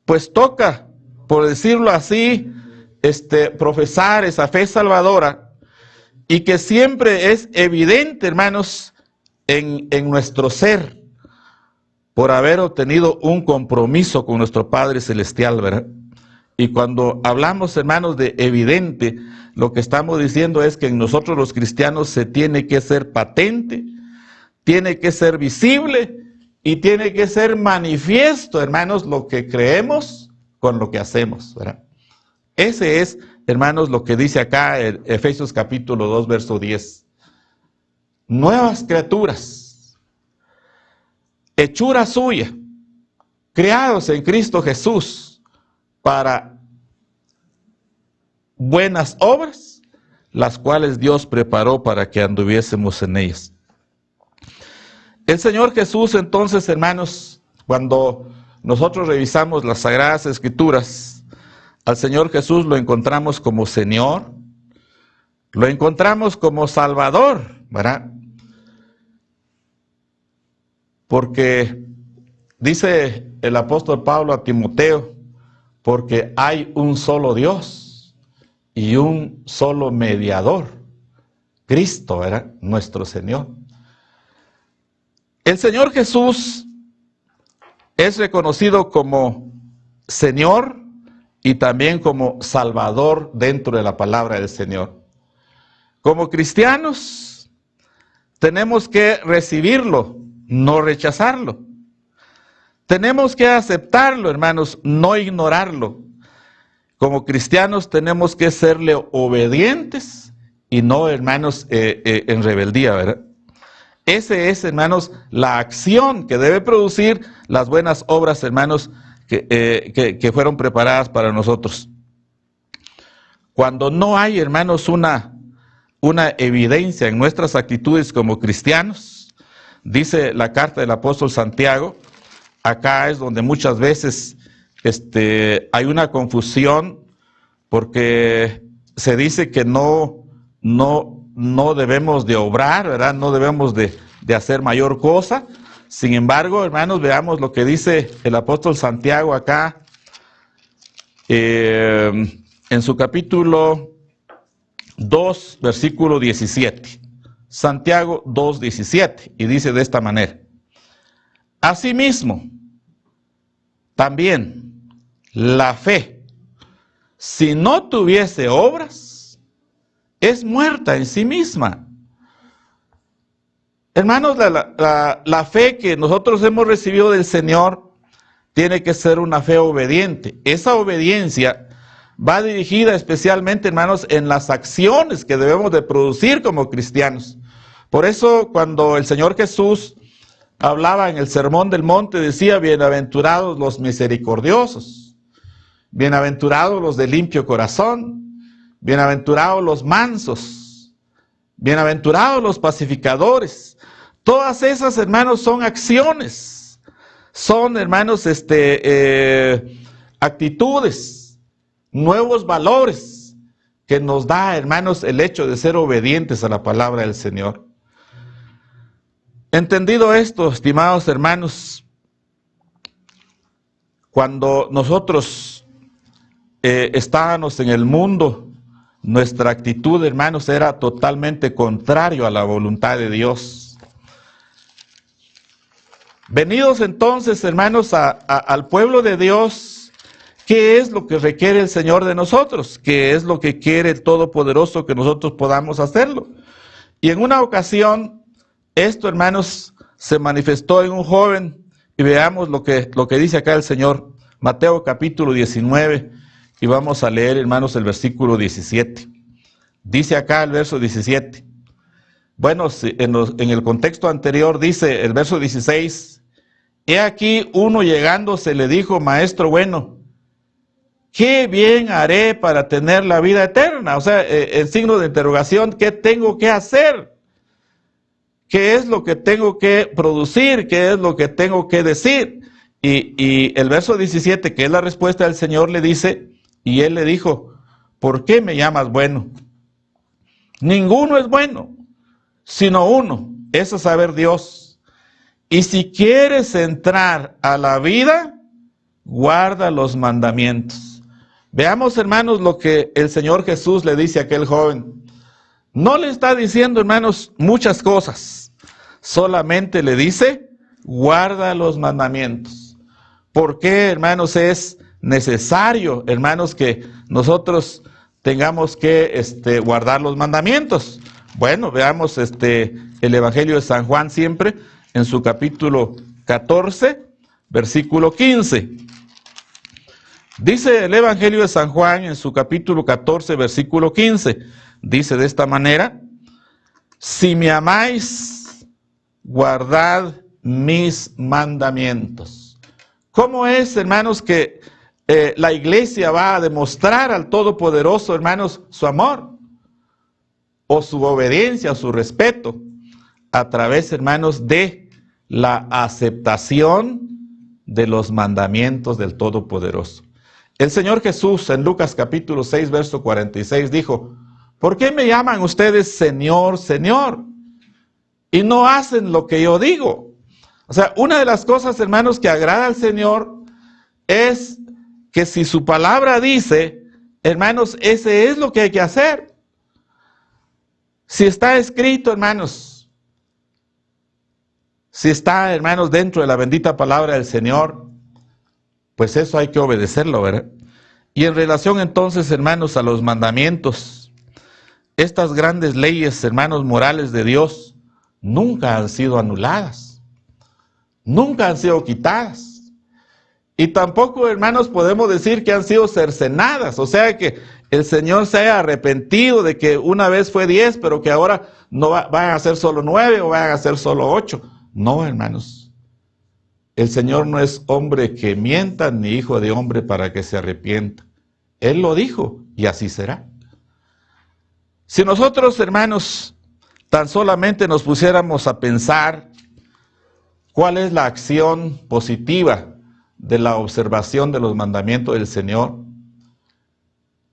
pues toca, por decirlo así, profesar esa fe salvadora, y que siempre es evidente, hermanos, en nuestro ser, por haber obtenido un compromiso con nuestro Padre Celestial, ¿verdad? Y cuando hablamos, hermanos, de evidente, lo que estamos diciendo es que en nosotros los cristianos se tiene que ser patente, tiene que ser visible y tiene que ser manifiesto, hermanos, lo que creemos con lo que hacemos, ¿verdad? Ese es, hermanos, lo que dice acá en Efesios capítulo 2, verso 10. Nuevas criaturas, hechura suya, creados en Cristo Jesús para buenas obras, las cuales Dios preparó para que anduviésemos en ellas. El Señor Jesús, entonces, hermanos, cuando nosotros revisamos las Sagradas Escrituras, al Señor Jesús lo encontramos como Señor, lo encontramos como Salvador, ¿verdad? Porque dice el apóstol Pablo a Timoteo, porque hay un solo Dios y un solo mediador, Cristo, ¿verdad? Nuestro Señor. El Señor Jesús es reconocido como Señor y también como Salvador dentro de la palabra del Señor. Como cristianos tenemos que recibirlo, no rechazarlo. tenemos que aceptarlo, hermanos, no ignorarlo. Como cristianos tenemos que serle obedientes y no, hermanos, en rebeldía, ¿verdad? Ese es, hermanos, la acción que debe producir las buenas obras, hermanos, que fueron preparadas para nosotros. Cuando no hay, hermanos, una evidencia en nuestras actitudes como cristianos, dice la carta del apóstol Santiago, acá es donde muchas veces hay una confusión, porque se dice que no debemos de obrar, ¿verdad? No debemos de hacer mayor cosa. Sin embargo, hermanos, veamos lo que dice el apóstol Santiago acá, en su capítulo 2, versículo 17. Santiago 2, 17, y dice de esta manera: asimismo, también la fe, si no tuviese obras, es muerta en sí misma. Hermanos, la fe que nosotros hemos recibido del Señor tiene que ser una fe obediente. Esa obediencia va dirigida especialmente, hermanos, en las acciones que debemos de producir como cristianos. Por eso, cuando el Señor Jesús hablaba en el Sermón del Monte, decía: bienaventurados los misericordiosos, bienaventurados los de limpio corazón, bienaventurados los mansos, bienaventurados los pacificadores. Todas esas, hermanos, son acciones, son, hermanos, actitudes, nuevos valores que nos da, hermanos, el hecho de ser obedientes a la palabra del Señor. Entendido esto, estimados hermanos, cuando nosotros estábamos en el mundo, nuestra actitud, hermanos, era totalmente contrario a la voluntad de Dios. Venidos entonces, hermanos, al pueblo de Dios, ¿qué es lo que requiere el Señor de nosotros? ¿Qué es lo que quiere el Todopoderoso que nosotros podamos hacerlo? Y en una ocasión, esto, hermanos, se manifestó en un joven, y veamos lo que dice acá el Señor, Mateo capítulo 19, y vamos a leer, hermanos, el versículo 17. Dice acá el verso 17. Bueno, en el contexto anterior dice el verso 16, he aquí uno llegándose le dijo: maestro bueno, ¿qué bien haré para tener la vida eterna? O sea, el signo de interrogación, ¿qué tengo que hacer? ¿Qué es lo que tengo que producir? ¿Qué es lo que tengo que decir? Y el verso 17, que es la respuesta del Señor, le dice, y él le dijo: ¿por qué me llamas bueno? Ninguno es bueno, sino uno, es a saber, Dios. Y si quieres entrar a la vida, guarda los mandamientos. Veamos, hermanos, lo que el Señor Jesús le dice a aquel joven. No le está diciendo, hermanos, muchas cosas. Solamente le dice: guarda los mandamientos. ¿Por qué, hermanos, es necesario, hermanos, que nosotros tengamos que guardar los mandamientos? Bueno, veamos el Evangelio de San Juan siempre, en su capítulo 14, versículo 15. Dice el Evangelio de San Juan en su capítulo 14, versículo 15. Dice de esta manera: si me amáis, guardad mis mandamientos. ¿Cómo es, hermanos, que la iglesia va a demostrar al Todopoderoso, hermanos, su amor? O su obediencia, o su respeto. A través, hermanos, de la aceptación de los mandamientos del Todopoderoso. El Señor Jesús en Lucas capítulo 6, verso 46 dijo: ¿por qué me llaman ustedes Señor, Señor? Y no hacen lo que yo digo. O sea, una de las cosas, hermanos, que agrada al Señor es que si su palabra dice, hermanos, ese es lo que hay que hacer. Si está escrito, hermanos, si está, hermanos, dentro de la bendita palabra del Señor, pues eso hay que obedecerlo, ¿verdad? Y en relación entonces, hermanos, a los mandamientos, estas grandes leyes, hermanos, morales de Dios, nunca han sido anuladas, nunca han sido quitadas. Y tampoco, hermanos, podemos decir que han sido cercenadas, o sea que el Señor se haya arrepentido de que una vez fue 10, pero que ahora no van a ser solo 9 o van a ser solo 8. No, hermanos. El Señor no es hombre que mienta, ni hijo de hombre para que se arrepienta. Él lo dijo y así será. Si nosotros, hermanos, tan solamente nos pusiéramos a pensar cuál es la acción positiva de la observación de los mandamientos del Señor,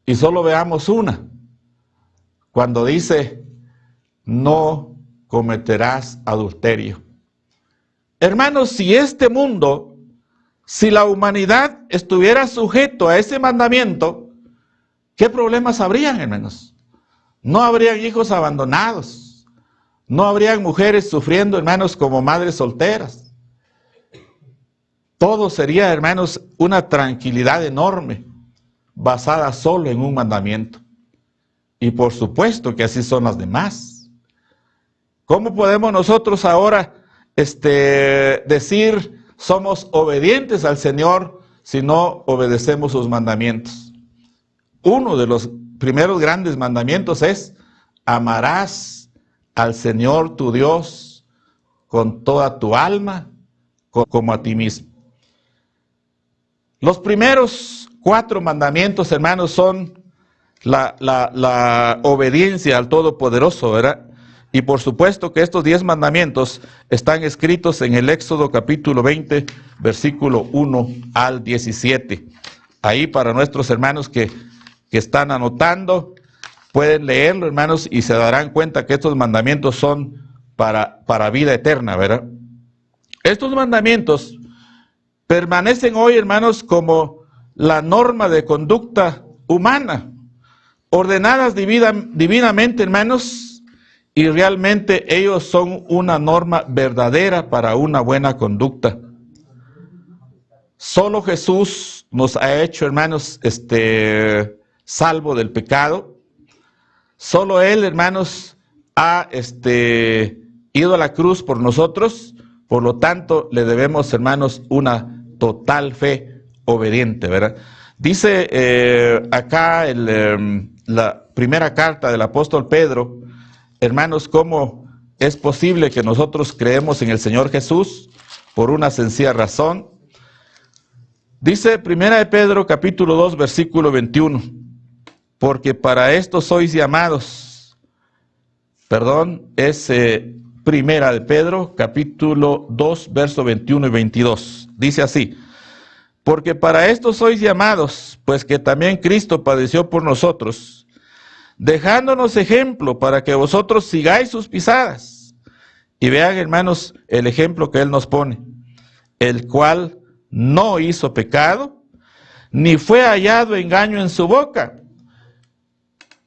y solo veamos una, cuando dice, no cometerás adulterio. Hermanos, si este mundo, si la humanidad estuviera sujeto a ese mandamiento, ¿qué problemas habrían, hermanos? No habrían hijos abandonados, no habrían mujeres sufriendo, hermanos, como madres solteras. Todo sería, hermanos, una tranquilidad enorme, basada solo en un mandamiento. Y por supuesto que así son las demás. ¿Cómo podemos nosotros ahora decir somos obedientes al Señor si no obedecemos sus mandamientos? Uno de los primeros grandes mandamientos es: amarás al Señor tu Dios con toda tu alma, como a ti mismo. Los primeros 4 mandamientos, hermanos, son la obediencia al Todopoderoso, ¿verdad? Y por supuesto que estos 10 mandamientos están escritos en el Éxodo capítulo 20, versículo 1 al 17. Ahí para nuestros hermanos que están anotando, pueden leerlo, hermanos, y se darán cuenta que estos mandamientos son para vida eterna, ¿verdad? Estos mandamientos permanecen hoy, hermanos, como la norma de conducta humana, ordenadas divinamente, hermanos, y realmente ellos son una norma verdadera para una buena conducta. Solo Jesús nos ha hecho, hermanos, salvo del pecado. Solo Él, hermanos, ha ido a la cruz por nosotros. Por lo tanto, le debemos, hermanos, una total fe obediente, ¿verdad? Dice acá la primera carta del apóstol Pedro, hermanos, cómo es posible que nosotros creemos en el Señor Jesús por una sencilla razón. Dice primera de Pedro, capítulo 2, versículo 21, porque para esto sois llamados, Primera de Pedro, capítulo 2, verso 21 y 22. Dice así: porque para esto sois llamados, pues que también Cristo padeció por nosotros, dejándonos ejemplo para que vosotros sigáis sus pisadas. Y vean, hermanos, el ejemplo que Él nos pone, el cual no hizo pecado, ni fue hallado engaño en su boca.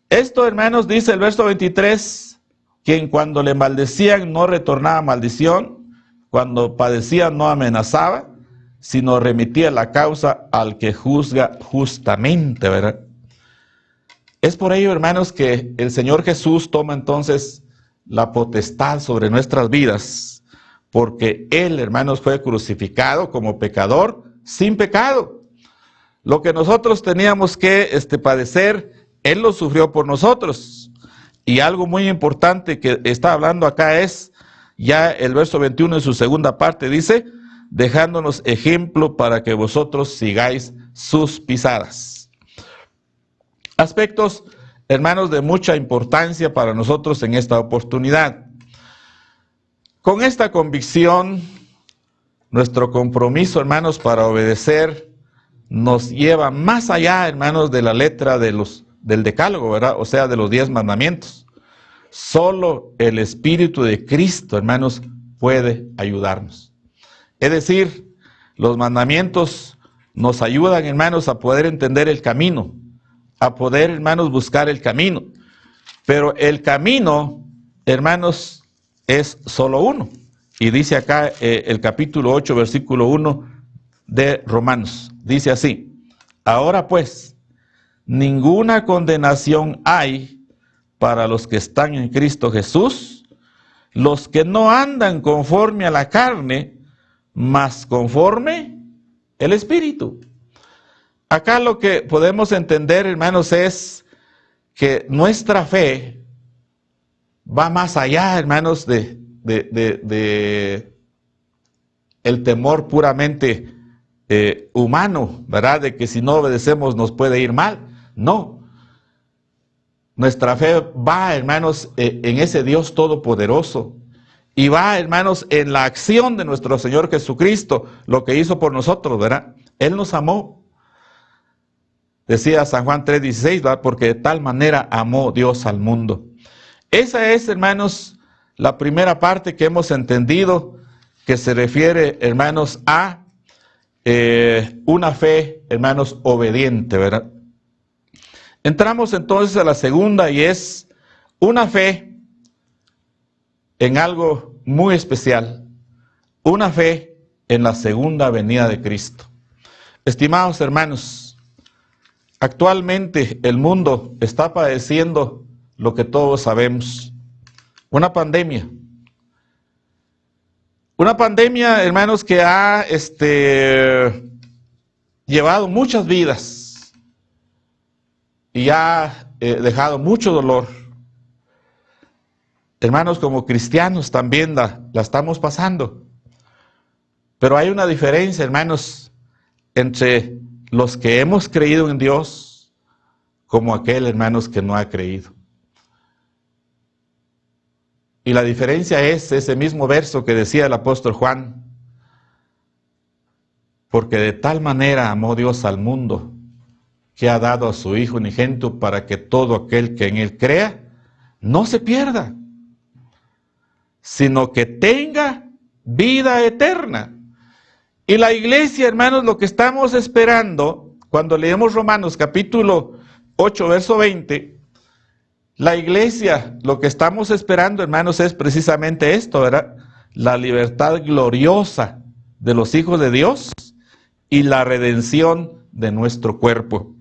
Esto, hermanos, dice el verso 23, quien cuando le maldecían no retornaba maldición, cuando padecía no amenazaba, sino remitía la causa al que juzga justamente, ¿verdad? Es por ello, hermanos, que el Señor Jesús toma entonces la potestad sobre nuestras vidas, porque Él, hermanos, fue crucificado como pecador sin pecado. Lo que nosotros teníamos que padecer, Él lo sufrió por nosotros. Y algo muy importante que está hablando acá es, ya el verso 21 en su segunda parte dice, dejándonos ejemplo para que vosotros sigáis sus pisadas. Aspectos, hermanos, de mucha importancia para nosotros en esta oportunidad. Con esta convicción, nuestro compromiso, hermanos, para obedecer, nos lleva más allá, hermanos, de la letra del decálogo, ¿verdad? O sea, de los 10 mandamientos. Solo el Espíritu de Cristo, hermanos, puede ayudarnos. Es decir, los mandamientos nos ayudan, hermanos, a poder entender el camino, a poder, hermanos, buscar el camino. Pero el camino, hermanos, es solo uno. Y dice acá el capítulo 8, versículo 1 de Romanos. Dice así: ahora pues, ninguna condenación hay para los que están en Cristo Jesús, los que no andan conforme a la carne, mas conforme el Espíritu. Acá lo que podemos entender, hermanos, es que nuestra fe va más allá, hermanos, de el temor puramente humano, ¿verdad? De que si no obedecemos nos puede ir mal. No. Nuestra fe va, hermanos, en ese Dios todopoderoso. Y va, hermanos, en la acción de nuestro Señor Jesucristo, lo que hizo por nosotros, ¿verdad? Él nos amó. Decía San Juan 3:16, ¿verdad? Porque de tal manera amó Dios al mundo. Esa es, hermanos, la primera parte que hemos entendido, que se refiere, hermanos, a una fe, hermanos, obediente, ¿verdad? Entramos entonces a la segunda, y es una fe en algo muy especial, una fe en la segunda venida de Cristo. Estimados hermanos, actualmente el mundo está padeciendo lo que todos sabemos, una pandemia. Una pandemia, hermanos, que ha llevado muchas vidas y ha dejado mucho dolor. Hermanos, como cristianos también la estamos pasando. Pero hay una diferencia, hermanos, entre los que hemos creído en Dios como aquel, hermanos, que no ha creído. Y la diferencia es ese mismo verso que decía el apóstol Juan: porque de tal manera amó Dios al mundo, que ha dado a su Hijo unigénito, para que todo aquel que en Él crea no se pierda, sino que tenga vida eterna. Y la iglesia, hermanos, lo que estamos esperando, cuando leemos Romanos capítulo 8, verso 20, la iglesia, lo que estamos esperando, hermanos, es precisamente esto, ¿verdad? La libertad gloriosa de los hijos de Dios y la redención de nuestro cuerpo.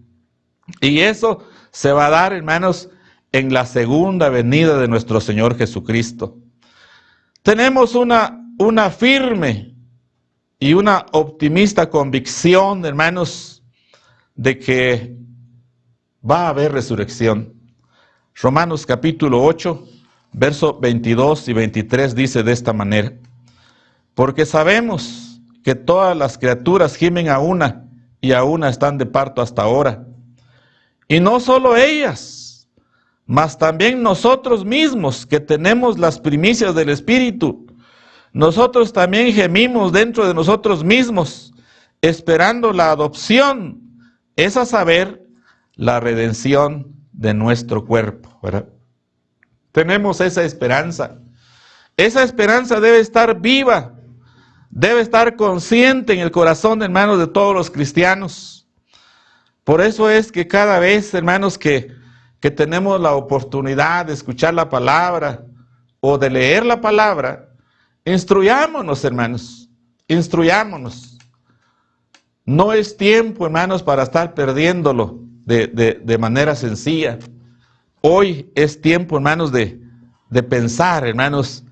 Y eso se va a dar, hermanos, en la segunda venida de nuestro Señor Jesucristo. Tenemos una firme y una optimista convicción, hermanos, de que va a haber resurrección. Romanos capítulo 8, versos 22 y 23 dice de esta manera: porque sabemos que todas las criaturas gimen a una, y a una están de parto hasta ahora. Y no solo ellas, mas también nosotros mismos, que tenemos las primicias del Espíritu, nosotros también gemimos dentro de nosotros mismos, esperando la adopción, es a saber, la redención de nuestro cuerpo, ¿verdad? Tenemos esa esperanza. Esa esperanza debe estar viva, debe estar consciente en el corazón, hermanos, de todos los cristianos. Por eso es que cada vez, hermanos, que tenemos la oportunidad de escuchar la palabra o de leer la palabra, instruyámonos, hermanos, instruyámonos. No es tiempo, hermanos, para estar perdiéndolo de manera sencilla. Hoy es tiempo, hermanos, de pensar, hermanos,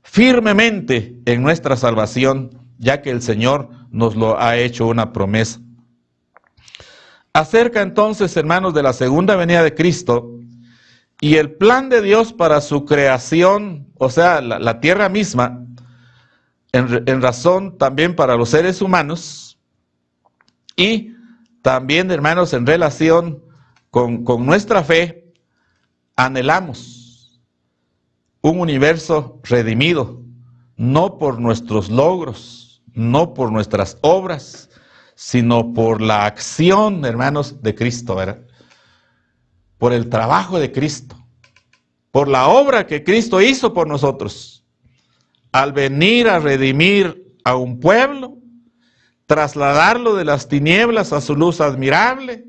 firmemente en nuestra salvación, ya que el Señor nos lo ha hecho una promesa. Acerca entonces, hermanos, de la segunda venida de Cristo y el plan de Dios para su creación, o sea, la tierra misma, en razón también para los seres humanos, y también, hermanos, en relación con nuestra fe, anhelamos un universo redimido, no por nuestros logros, no por nuestras obras, sino por la acción, hermanos, de Cristo, ¿verdad? Por el trabajo de Cristo, por la obra que Cristo hizo por nosotros, al venir a redimir a un pueblo, trasladarlo de las tinieblas a su luz admirable,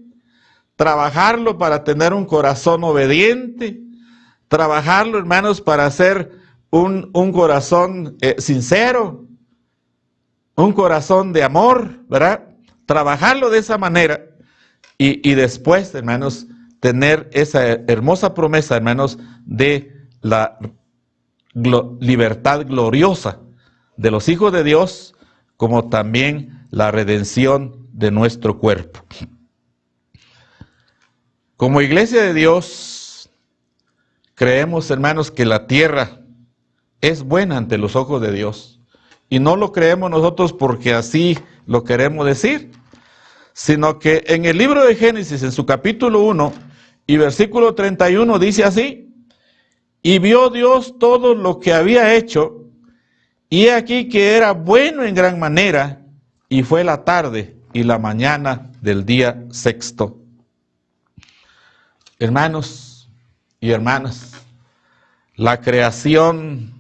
trabajarlo para tener un corazón obediente, trabajarlo, hermanos, para hacer un corazón sincero, un corazón de amor, ¿verdad? Trabajarlo de esa manera y después, hermanos, tener esa hermosa promesa, hermanos, de la libertad gloriosa de los hijos de Dios como también la redención de nuestro cuerpo. Como iglesia de Dios, creemos, hermanos, que la tierra es buena ante los ojos de Dios. Y no lo creemos nosotros porque así lo queremos decir, sino que en el libro de Génesis, en su capítulo 1 y versículo 31, dice así: y vio Dios todo lo que había hecho, y he aquí que era bueno en gran manera, y fue la tarde y la mañana del día sexto. Hermanos y hermanas, la creación,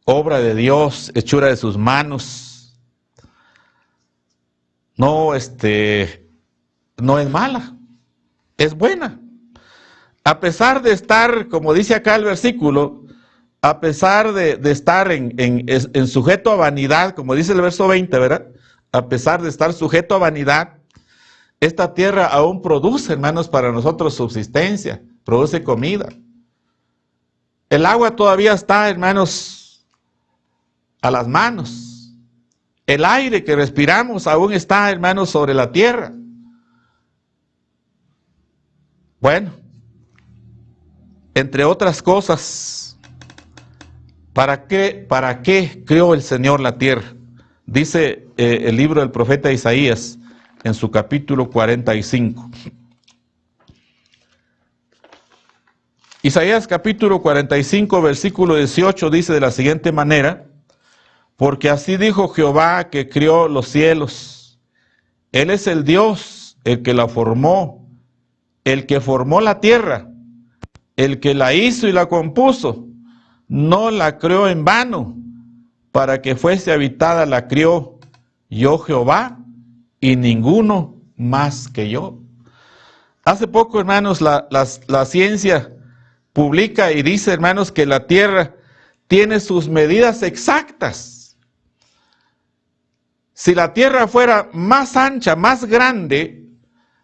obra de Dios, hechura de sus manos, no es mala, es buena. A pesar de estar, como dice acá el versículo, a pesar de estar en sujeto a vanidad, como dice el verso 20, ¿verdad? A pesar de estar sujeto a vanidad, esta tierra aún produce, hermanos, para nosotros subsistencia, produce comida. El agua todavía está, hermanos, a las manos. El aire que respiramos aún está, hermanos, sobre la tierra. Bueno, entre otras cosas, ¿para qué creó el Señor la tierra? Dice el libro del profeta Isaías en su capítulo 45. Isaías capítulo 45, versículo 18 dice de la siguiente manera: porque así dijo Jehová que crió los cielos. Él es el Dios, el que la formó, el que formó la tierra, el que la hizo y la compuso. No la creó en vano, para que fuese habitada la crió yo Jehová, y ninguno más que yo. Hace poco, hermanos, la ciencia publica y dice, hermanos, que la tierra tiene sus medidas exactas. Si la tierra fuera más ancha, más grande,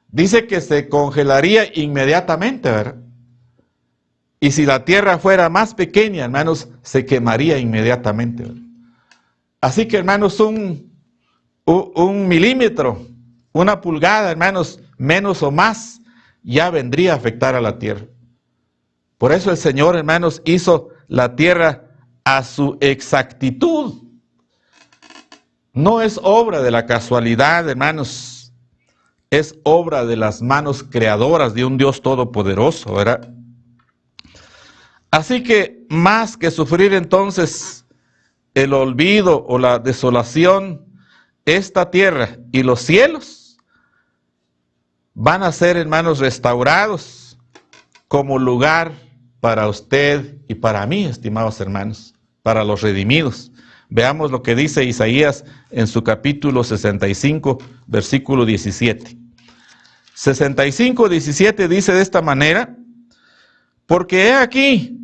dice que se congelaría inmediatamente, ¿verdad? Y si la tierra fuera más pequeña, hermanos, se quemaría inmediatamente, ¿verdad? Así que, hermanos, un milímetro, una pulgada, hermanos, menos o más, ya vendría a afectar a la tierra. Por eso el Señor, hermanos, hizo la tierra a su exactitud. No es obra de la casualidad, hermanos, es obra de las manos creadoras de un Dios todopoderoso, ¿verdad? Así que más que sufrir entonces el olvido o la desolación, esta tierra y los cielos van a ser, hermanos, restaurados como lugar para usted y para mí, estimados hermanos, para los redimidos. Veamos lo que dice Isaías en su capítulo 65, versículo 17. 65, 17 dice de esta manera: porque he aquí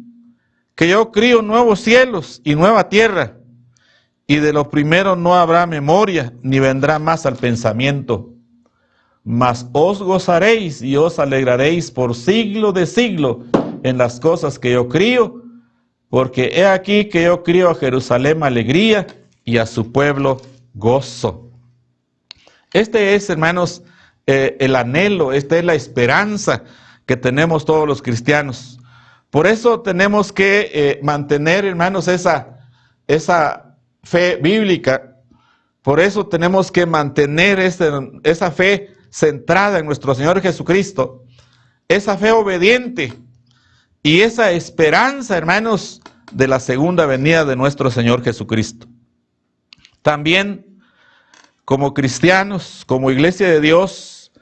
que yo crío nuevos cielos y nueva tierra, y de lo primero no habrá memoria, ni vendrá más al pensamiento. Mas os gozaréis y os alegraréis por siglo de siglo en las cosas que yo crío, porque he aquí que yo crío a Jerusalén alegría y a su pueblo gozo. Este es, hermanos, el anhelo, esta es la esperanza que tenemos todos los cristianos. Por eso tenemos que mantener, hermanos, esa fe bíblica. Por eso tenemos que mantener esa fe centrada en nuestro Señor Jesucristo, esa fe obediente y esa esperanza, hermanos, de la segunda venida de nuestro Señor Jesucristo. También, como cristianos, como iglesia de Dios,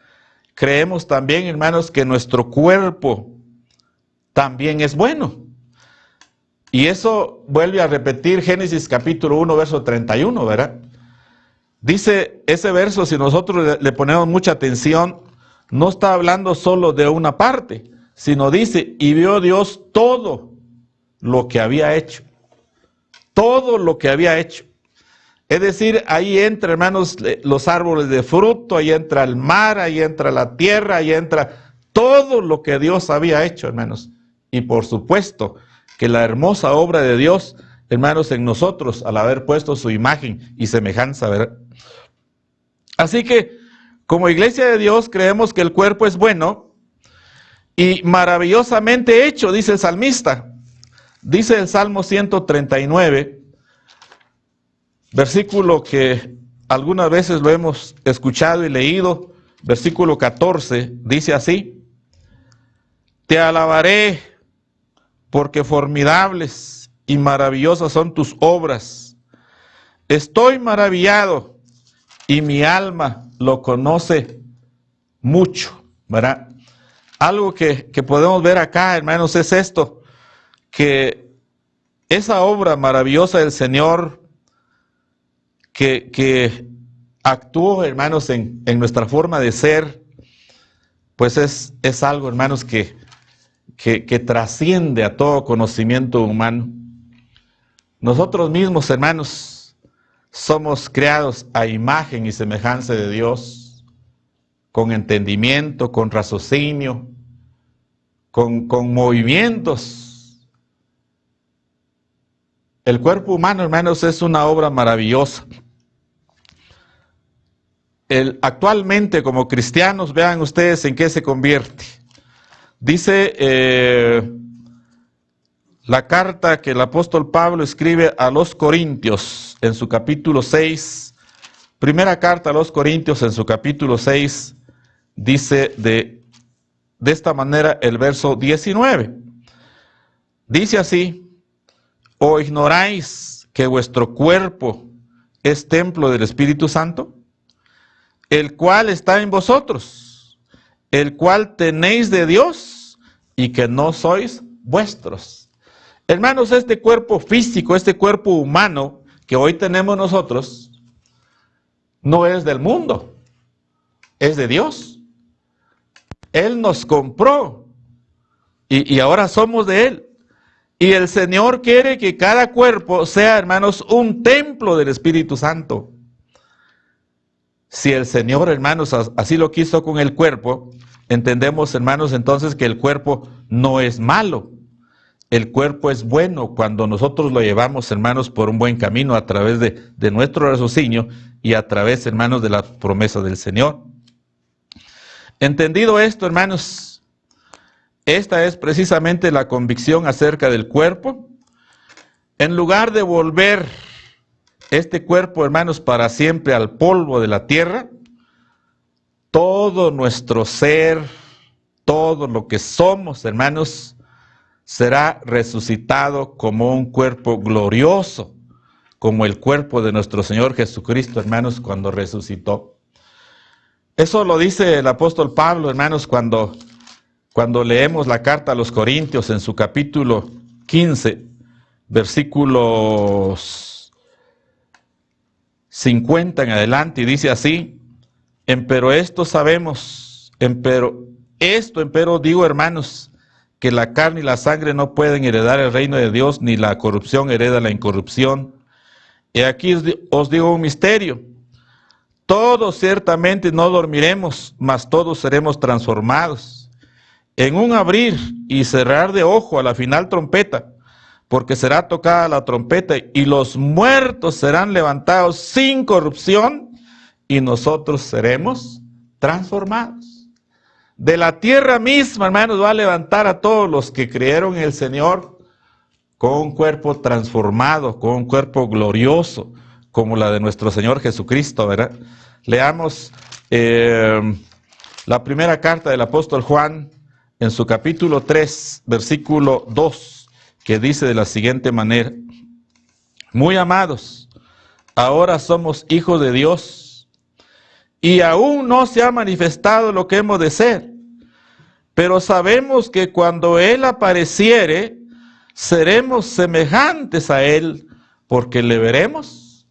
creemos también, hermanos, que nuestro cuerpo también es bueno. Y eso vuelve a repetir Génesis capítulo 1, verso 31, ¿verdad? Dice ese verso, si nosotros le ponemos mucha atención, no está hablando solo de una parte, sino dice: y vio Dios todo lo que había hecho. Todo lo que había hecho. Es decir, ahí entra, hermanos, los árboles de fruto, ahí entra el mar, ahí entra la tierra, ahí entra todo lo que Dios había hecho, hermanos. Y por supuesto que la hermosa obra de Dios hermanos, en nosotros al haber puesto su imagen y semejanza, ¿verdad? Así que, como iglesia de Dios, creemos que el cuerpo es bueno y maravillosamente hecho, dice el salmista. Dice el Salmo 139, versículo que algunas veces lo hemos escuchado y leído, versículo 14, dice así: te alabaré porque formidables y maravillosas son tus obras. Estoy maravillado y mi alma lo conoce mucho, ¿verdad? Algo que podemos ver acá, hermanos, es esto, que esa obra maravillosa del Señor que actuó, hermanos, en nuestra forma de ser, pues es algo, hermanos, que trasciende a todo conocimiento humano. Nosotros mismos, hermanos, somos creados a imagen y semejanza de Dios, con entendimiento, con raciocinio, con movimientos. El cuerpo humano, hermanos, es una obra maravillosa. Actualmente, como cristianos, vean ustedes en qué se convierte. Dice la carta que el apóstol Pablo escribe a los Corintios en su capítulo 6, primera carta a los Corintios en su capítulo 6, dice de esta manera el verso 19. Dice así: ¿o ignoráis que vuestro cuerpo es templo del Espíritu Santo, el cual está en vosotros, el cual tenéis de Dios, y que no sois vuestros? Hermanos, este cuerpo físico, este cuerpo humano que hoy tenemos nosotros, no es del mundo, es de Dios. Él nos compró y ahora somos de Él. Y el Señor quiere que cada cuerpo sea, hermanos, un templo del Espíritu Santo. Si el Señor, hermanos, así lo quiso con el cuerpo, entendemos, hermanos, entonces que el cuerpo no es malo. El cuerpo es bueno cuando nosotros lo llevamos, hermanos, por un buen camino a través de nuestro raciocinio y a través, hermanos, de la promesa del Señor. Entendido esto, hermanos, esta es precisamente la convicción acerca del cuerpo. En lugar de volver este cuerpo, hermanos, para siempre al polvo de la tierra, todo nuestro ser, todo lo que somos, hermanos, será resucitado como un cuerpo glorioso, como el cuerpo de nuestro Señor Jesucristo, hermanos, cuando resucitó. Eso lo dice el apóstol Pablo, hermanos, cuando leemos la carta a los Corintios en su capítulo 15, versículos 50 en adelante, y dice así: empero digo, hermanos, que la carne y la sangre no pueden heredar el reino de Dios, ni la corrupción hereda la incorrupción. Y aquí os digo un misterio: todos ciertamente no dormiremos, mas todos seremos transformados, en un abrir y cerrar de ojo a la final trompeta, porque será tocada la trompeta y los muertos serán levantados sin corrupción y nosotros seremos transformados. De la tierra misma, hermanos, va a levantar a todos los que creyeron en el Señor con un cuerpo transformado, con un cuerpo glorioso, como la de nuestro Señor Jesucristo, ¿verdad? Leamos la primera carta del apóstol Juan en su capítulo 3, versículo 2, que dice de la siguiente manera: muy amados, ahora somos hijos de Dios, y aún no se ha manifestado lo que hemos de ser, pero sabemos que cuando Él apareciere, seremos semejantes a Él, porque le veremos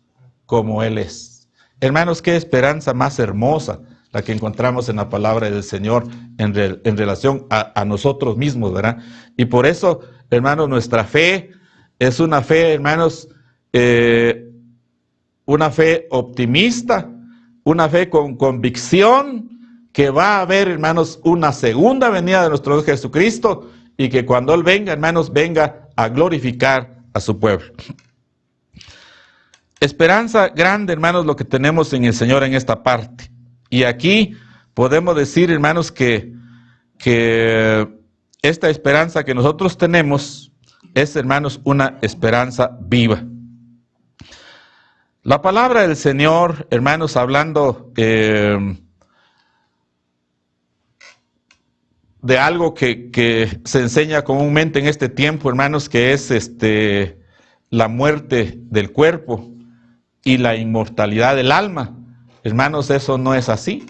como Él es. Hermanos, qué esperanza más hermosa la que encontramos en la palabra del Señor en relación a nosotros mismos, ¿verdad? Y por eso, hermanos, nuestra fe es una fe, hermanos, una fe optimista, una fe con convicción que va a haber, hermanos, una segunda venida de nuestro Dios Jesucristo, y que cuando Él venga, hermanos, venga a glorificar a su pueblo. esperanza grande, hermanos, lo que tenemos en el Señor en esta parte. Y aquí podemos decir, hermanos, que esta esperanza que nosotros tenemos es, hermanos, una esperanza viva. La palabra del Señor, hermanos, hablando de algo que se enseña comúnmente en este tiempo, hermanos, que es la muerte del cuerpo y la inmortalidad del alma. Hermanos, eso no es así.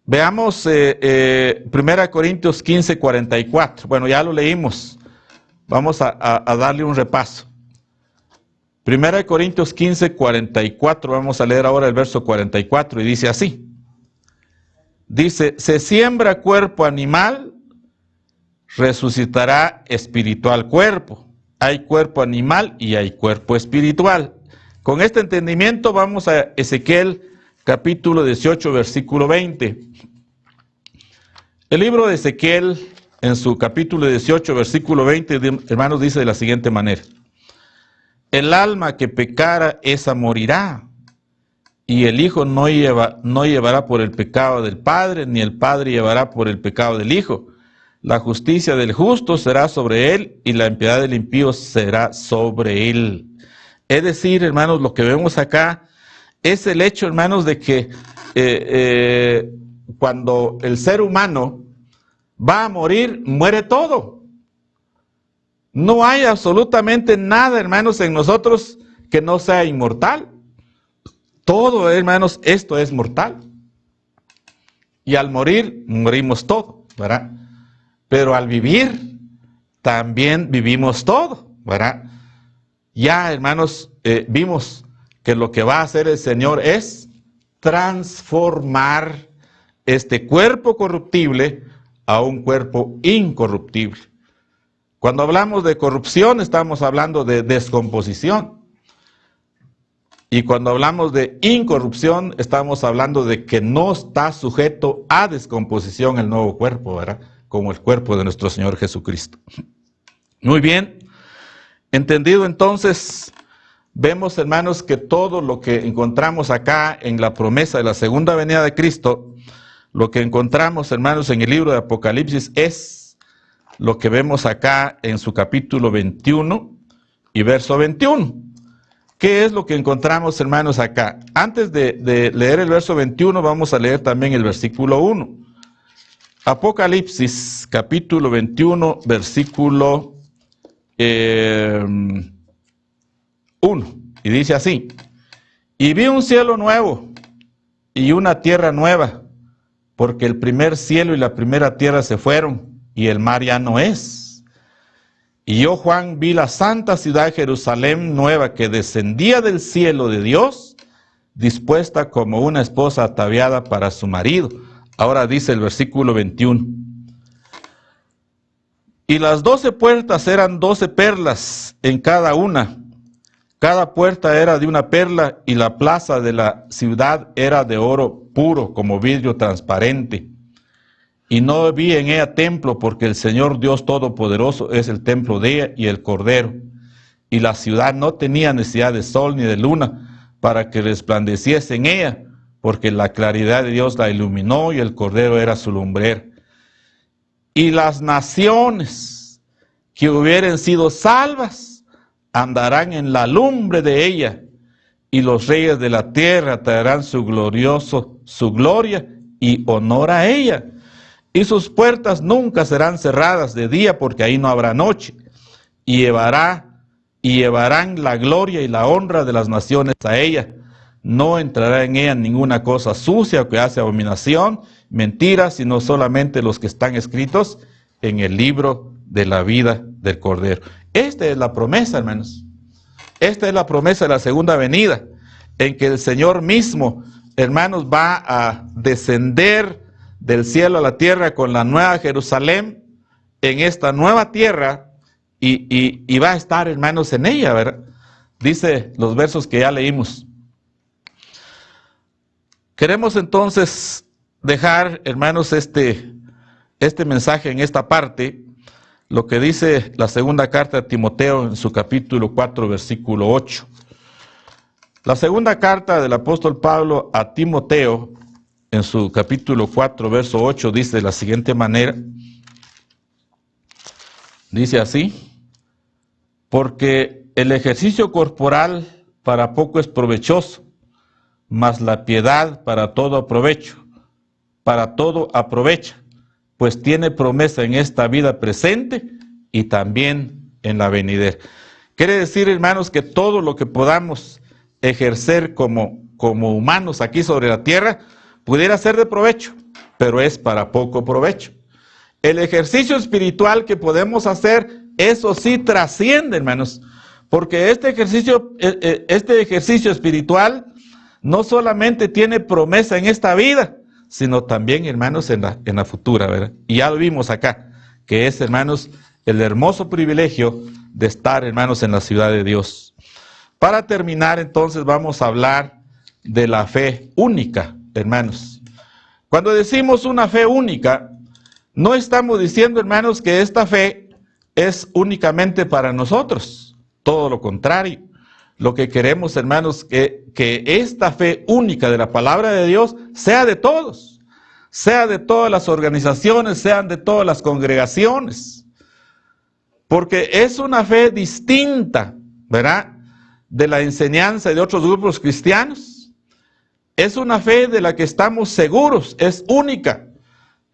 Veamos 1 Corintios 15, 44. Bueno, ya lo leímos. Vamos a darle un repaso. 1 Corintios 15, 44. Vamos a leer ahora el verso 44 y dice así. Dice, se siembra cuerpo animal, resucitará espiritual cuerpo. Hay cuerpo animal y hay cuerpo espiritual. Con este entendimiento vamos a Ezequiel capítulo 18, versículo 20. El libro de Ezequiel, en su capítulo 18, versículo 20, hermanos, dice de la siguiente manera. El alma que pecara, esa morirá, y el Hijo no llevará por el pecado del Padre, ni el Padre llevará por el pecado del Hijo. La justicia del justo será sobre él, y la impiedad del impío será sobre él. Es decir, hermanos, lo que vemos acá es el hecho, hermanos, de que cuando el ser humano va a morir, muere todo. No hay absolutamente nada, hermanos, en nosotros que no sea inmortal. Todo, hermanos, esto es mortal. Y al morir, morimos todo, ¿verdad? Pero al vivir, también vivimos todo, ¿verdad? Ya, hermanos, vimos que lo que va a hacer el Señor es transformar este cuerpo corruptible a un cuerpo incorruptible. Cuando hablamos de corrupción, estamos hablando de descomposición. Y cuando hablamos de incorrupción, estamos hablando de que no está sujeto a descomposición el nuevo cuerpo, ¿verdad? Como el cuerpo de nuestro Señor Jesucristo. Muy bien. Entendido entonces, vemos, hermanos, que todo lo que encontramos acá en la promesa de la segunda venida de Cristo, lo que encontramos, hermanos, en el libro de Apocalipsis es lo que vemos acá en su capítulo 21 y verso 21. ¿Qué es lo que encontramos, hermanos, acá? Antes de leer el verso 21, vamos a leer también el versículo 1. Apocalipsis, capítulo 21, versículo 1. Y dice así. Y vi un cielo nuevo y una tierra nueva, porque el primer cielo y la primera tierra se fueron, y el mar ya no es. Y yo, Juan, vi la santa ciudad Jerusalén nueva que descendía del cielo de Dios, dispuesta como una esposa ataviada para su marido. Ahora dice el versículo 21. Y las 12 puertas eran 12 perlas en cada una. Cada puerta era de una perla, y la plaza de la ciudad era de oro puro, como vidrio transparente. Y no vi en ella templo, porque el Señor Dios Todopoderoso es el templo de ella y el Cordero. Y la ciudad no tenía necesidad de sol ni de luna para que resplandeciese en ella, porque la claridad de Dios la iluminó y el Cordero era su lumbrera. Y las naciones que hubieren sido salvas andarán en la lumbre de ella, y los reyes de la tierra traerán su gloria y honor a ella. Y sus puertas nunca serán cerradas de día, porque ahí no habrá noche. Y llevarán la gloria y la honra de las naciones a ella. No entrará en ella ninguna cosa sucia que hace abominación, mentira, sino solamente los que están escritos en el libro de la vida del Cordero. Esta es la promesa, hermanos. Esta es la promesa de la segunda venida, en que el Señor mismo, hermanos, va a descender del cielo a la tierra con la nueva Jerusalén, en esta nueva tierra, y va a estar, hermanos, en ella, ¿verdad? Dice los versos que ya leímos. Queremos entonces dejar, hermanos, este mensaje en esta parte, lo que dice la segunda carta de Timoteo en su capítulo 4, versículo 8. La segunda carta del apóstol Pablo a Timoteo, en su capítulo 4, verso 8, dice de la siguiente manera, dice así: porque el ejercicio corporal para poco es provechoso, mas la piedad para todo aprovecha, pues tiene promesa en esta vida presente y también en la venidera. Quiere decir, hermanos, que todo lo que podamos ejercer como humanos aquí sobre la tierra pudiera ser de provecho, pero es para poco provecho. El ejercicio espiritual que podemos hacer, eso sí trasciende, hermanos, porque este ejercicio espiritual no solamente tiene promesa en esta vida, sino también, hermanos, en la futura, ¿verdad? Y ya lo vimos acá, que es, hermanos, el hermoso privilegio de estar, hermanos, en la ciudad de Dios. Para terminar, entonces, vamos a hablar de la fe única, hermanos. Cuando decimos una fe única, no estamos diciendo, hermanos, que esta fe es únicamente para nosotros. Todo lo contrario. Lo que queremos, hermanos, que esta fe única de la palabra de Dios sea de todos. Sea de todas las organizaciones, sean de todas las congregaciones. Porque es una fe distinta, ¿verdad?, de la enseñanza de otros grupos cristianos. Es una fe de la que estamos seguros, es única,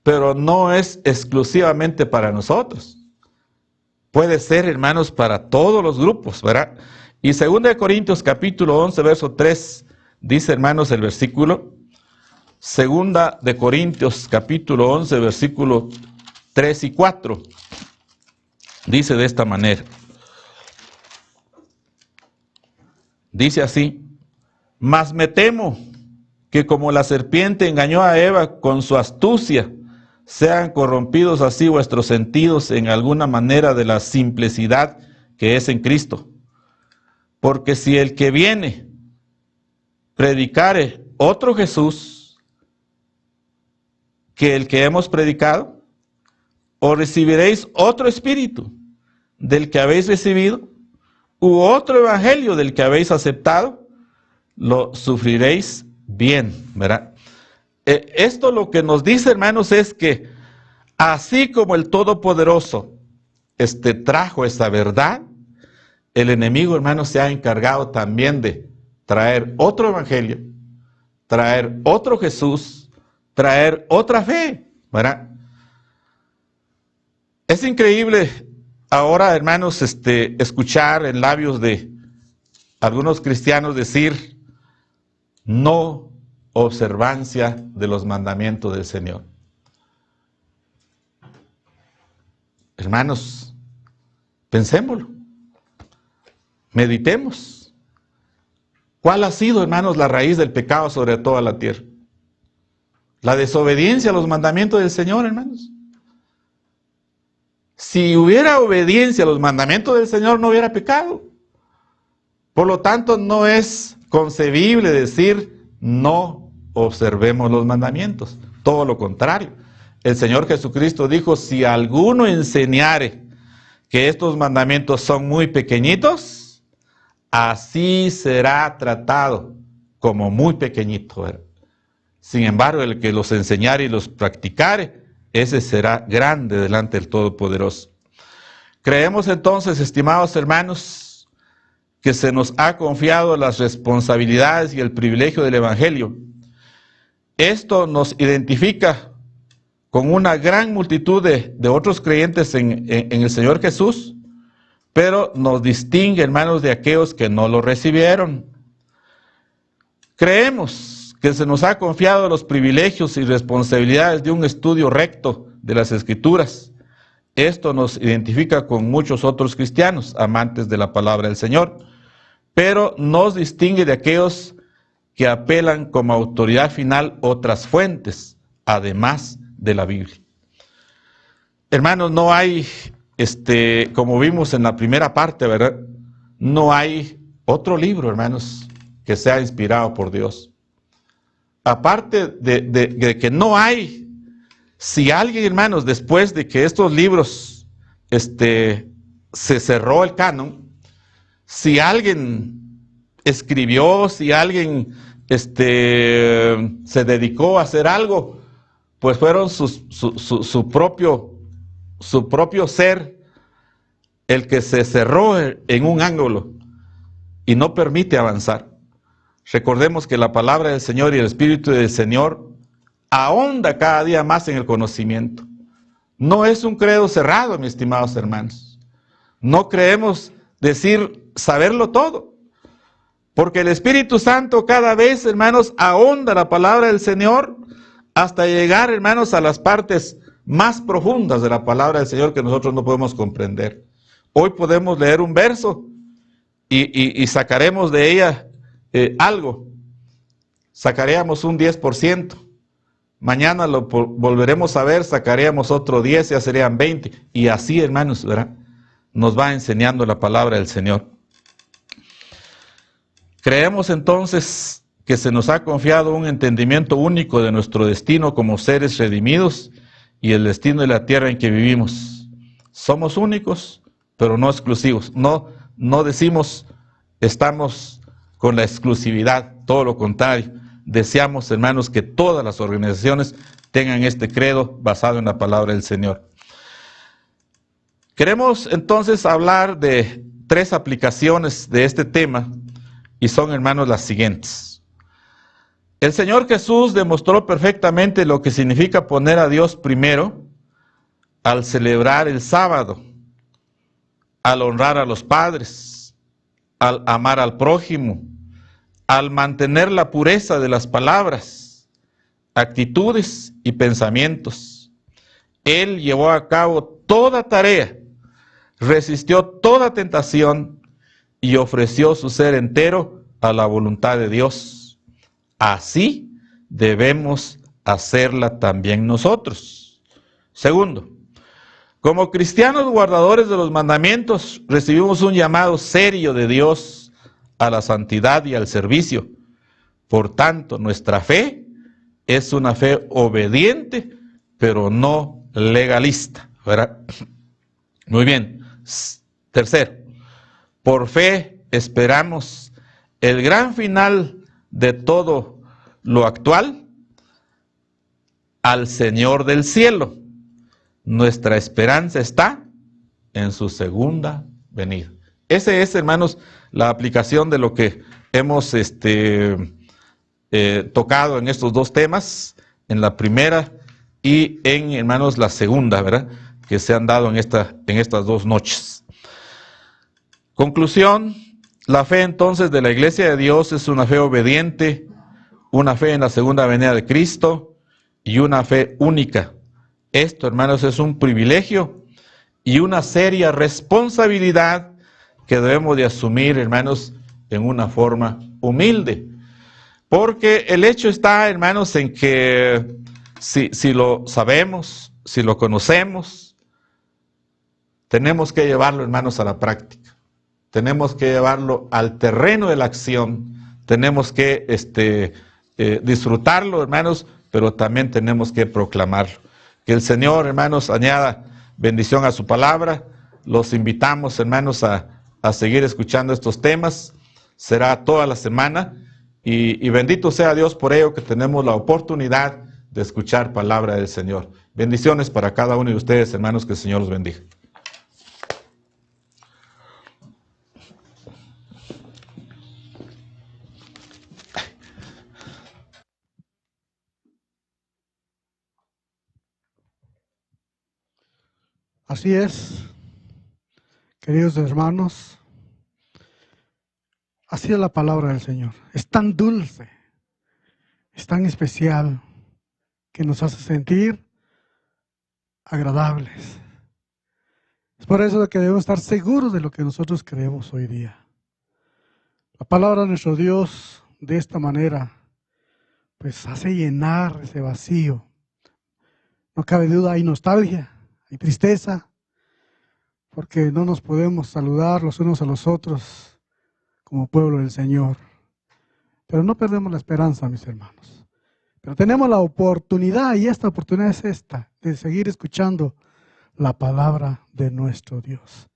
pero no es exclusivamente para nosotros. Puede ser, hermanos, para todos los grupos, ¿verdad? Y 2 Corintios capítulo 11, verso 3, dice, hermanos, el versículo. 2 Corintios capítulo 11, versículo 3 y 4. Dice de esta manera. Dice así: mas me temo que como la serpiente engañó a Eva con su astucia, sean corrompidos así vuestros sentidos en alguna manera de la simplicidad que es en Cristo. Porque si el que viene predicare otro Jesús que el que hemos predicado, o recibiréis otro espíritu del que habéis recibido, u otro evangelio del que habéis aceptado, lo sufriréis bien, ¿verdad? Esto lo que nos dice, hermanos, es que así como el Todopoderoso trajo esa verdad, el enemigo, hermanos, se ha encargado también de traer otro evangelio, traer otro Jesús, traer otra fe, ¿verdad? Es increíble ahora, hermanos, escuchar en labios de algunos cristianos decir no observancia de los mandamientos del Señor. Hermanos, pensémoslo, meditemos. ¿Cuál ha sido, hermanos, la raíz del pecado sobre toda la tierra? La desobediencia a los mandamientos del Señor, hermanos. Si hubiera obediencia a los mandamientos del Señor, no hubiera pecado. Por lo tanto, no es concebible decir no observemos los mandamientos. Todo lo contrario. El Señor Jesucristo dijo: si alguno enseñare que estos mandamientos son muy pequeñitos, así será tratado como muy pequeñito. Sin embargo, el que los enseñare y los practicare, ese será grande delante del Todopoderoso. Creemos entonces, estimados hermanos, que se nos ha confiado las responsabilidades y el privilegio del Evangelio. Esto nos identifica con una gran multitud de otros creyentes en el Señor Jesús, pero nos distingue, hermanos, de aquellos que no lo recibieron. Creemos que se nos ha confiado los privilegios y responsabilidades de un estudio recto de las Escrituras. Esto nos identifica con muchos otros cristianos, amantes de la palabra del Señor, pero nos distingue de aquellos que apelan como autoridad final otras fuentes, además de la Biblia. Hermanos, no hay, como vimos en la primera parte, ¿verdad? No hay otro libro, hermanos, que sea inspirado por Dios. Aparte de que no hay, si alguien, hermanos, después de que estos libros se cerró el canon, si alguien escribió, si alguien se dedicó a hacer algo, pues fueron su propio ser el que se cerró en un ángulo y no permite avanzar. Recordemos que la palabra del Señor y el Espíritu del Señor ahonda cada día más en el conocimiento. No es un credo cerrado, mis estimados hermanos. No creemos decir saberlo todo, porque el Espíritu Santo cada vez, hermanos, ahonda la palabra del Señor hasta llegar, hermanos, a las partes más profundas de la palabra del Señor que nosotros no podemos comprender. Hoy podemos leer un verso y sacaremos de ella algo. Sacaríamos un 10%. Mañana lo volveremos a ver, sacaríamos otro 10, ya serían 20. Y así, hermanos, ¿verdad?, nos va enseñando la palabra del Señor. Creemos entonces que se nos ha confiado un entendimiento único de nuestro destino como seres redimidos y el destino de la tierra en que vivimos. Somos únicos, pero no exclusivos. No decimos estamos con la exclusividad, todo lo contrario. Deseamos, hermanos, que todas las organizaciones tengan este credo basado en la palabra del Señor. Queremos entonces hablar de 3 aplicaciones de este tema y son, hermanos, las siguientes. El Señor Jesús demostró perfectamente lo que significa poner a Dios primero al celebrar el sábado, al honrar a los padres, al amar al prójimo, al mantener la pureza de las palabras, actitudes y pensamientos. Él llevó a cabo toda tarea, resistió toda tentación y ofreció su ser entero a la voluntad de Dios. Así debemos hacerla también nosotros. Segundo, como cristianos guardadores de los mandamientos, recibimos un llamado serio de Dios a la santidad y al servicio. Por tanto, nuestra fe es una fe obediente, pero no legalista, ¿verdad? Muy bien. Tercero, por fe esperamos el gran final de todo lo actual, al Señor del cielo. Nuestra esperanza está en su segunda venida. Esa es, hermanos, la aplicación de lo que hemos tocado en estos 2 temas, en la primera y en, hermanos, la segunda, ¿verdad?, que se han dado en estas 2 noches. Conclusión, la fe entonces de la Iglesia de Dios es una fe obediente, una fe en la segunda venida de Cristo y una fe única. Esto, hermanos, es un privilegio y una seria responsabilidad que debemos de asumir, hermanos, en una forma humilde. Porque el hecho está, hermanos, en que si lo sabemos, si lo conocemos, tenemos que llevarlo, hermanos, a la práctica. Tenemos que llevarlo al terreno de la acción. Tenemos que disfrutarlo, hermanos, pero también tenemos que proclamarlo. Que el Señor, hermanos, añada bendición a su palabra. Los invitamos, hermanos, a seguir escuchando estos temas. Será toda la semana. Y bendito sea Dios por ello que tenemos la oportunidad de escuchar palabra del Señor. Bendiciones para cada uno de ustedes, hermanos, que el Señor los bendiga. Así es, queridos hermanos, así es la palabra del Señor. Es tan dulce, es tan especial, que nos hace sentir agradables. Es por eso que debemos estar seguros de lo que nosotros creemos hoy día. La palabra de nuestro Dios, de esta manera, pues hace llenar ese vacío. No cabe duda, hay nostalgia, hay tristeza, porque no nos podemos saludar los unos a los otros como pueblo del Señor. Pero no perdemos la esperanza, mis hermanos. Pero tenemos la oportunidad, y esta oportunidad es esta, de seguir escuchando la palabra de nuestro Dios.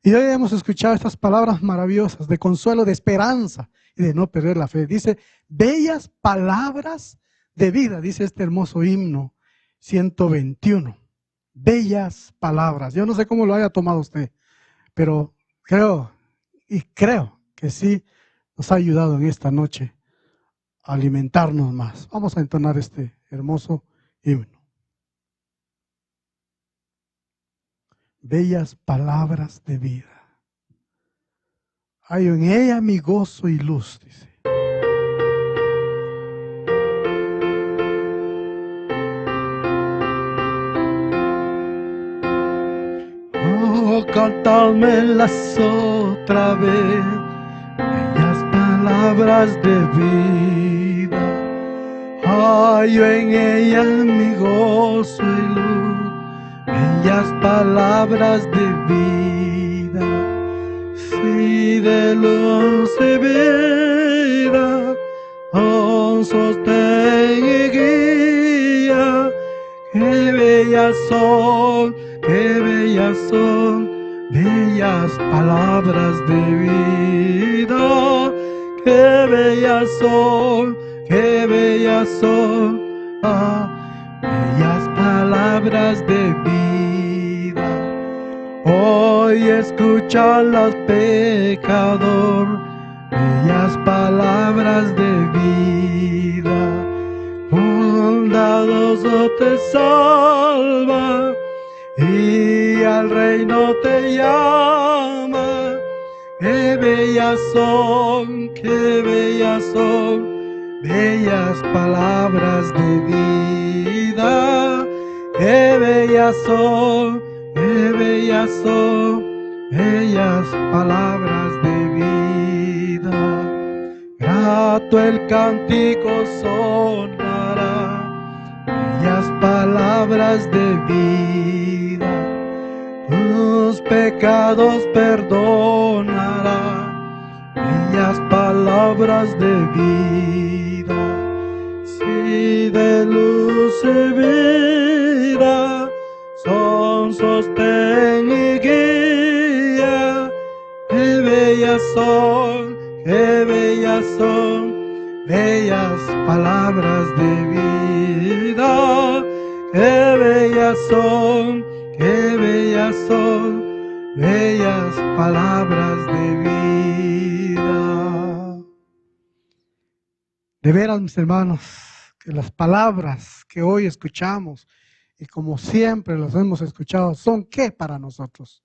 Y hoy hemos escuchado estas palabras maravillosas de consuelo, de esperanza y de no perder la fe. Dice, bellas palabras de vida, dice este hermoso himno 121. Bellas palabras. Yo no sé cómo lo haya tomado usted, pero creo que sí nos ha ayudado en esta noche a alimentarnos más. Vamos a entonar este hermoso himno. Bellas palabras de vida. Hay en ella mi gozo y luz, dice. Oh, cantadmelas otra vez, bellas palabras de vida. Hay en ella mi gozo y luz, bellas palabras de vida, si de luz y vida, oh, sostén y guía. Qué bellas son, qué bellas son, bellas palabras de vida. Qué bellas son, qué bellas son, bellas palabras de vida. Hoy escúchalas, pecador, bellas palabras de vida. Bondadoso te salva y al reino te llama. Qué bellas son, qué bellas son, bellas palabras de vida. Qué bellas son, qué bellas son, bellas palabras de vida. Grato el cántico sonará, bellas palabras de vida. Tus pecados perdonará, bellas palabras de vida. Si de luz y vida son sostén y guía. Qué bellas son, qué bellas son, bellas palabras de vida. Qué bellas son, qué bellas son, bellas palabras de vida. De veras, mis hermanos, que las palabras que hoy escuchamos, y como siempre las hemos escuchado, son ¿qué para nosotros?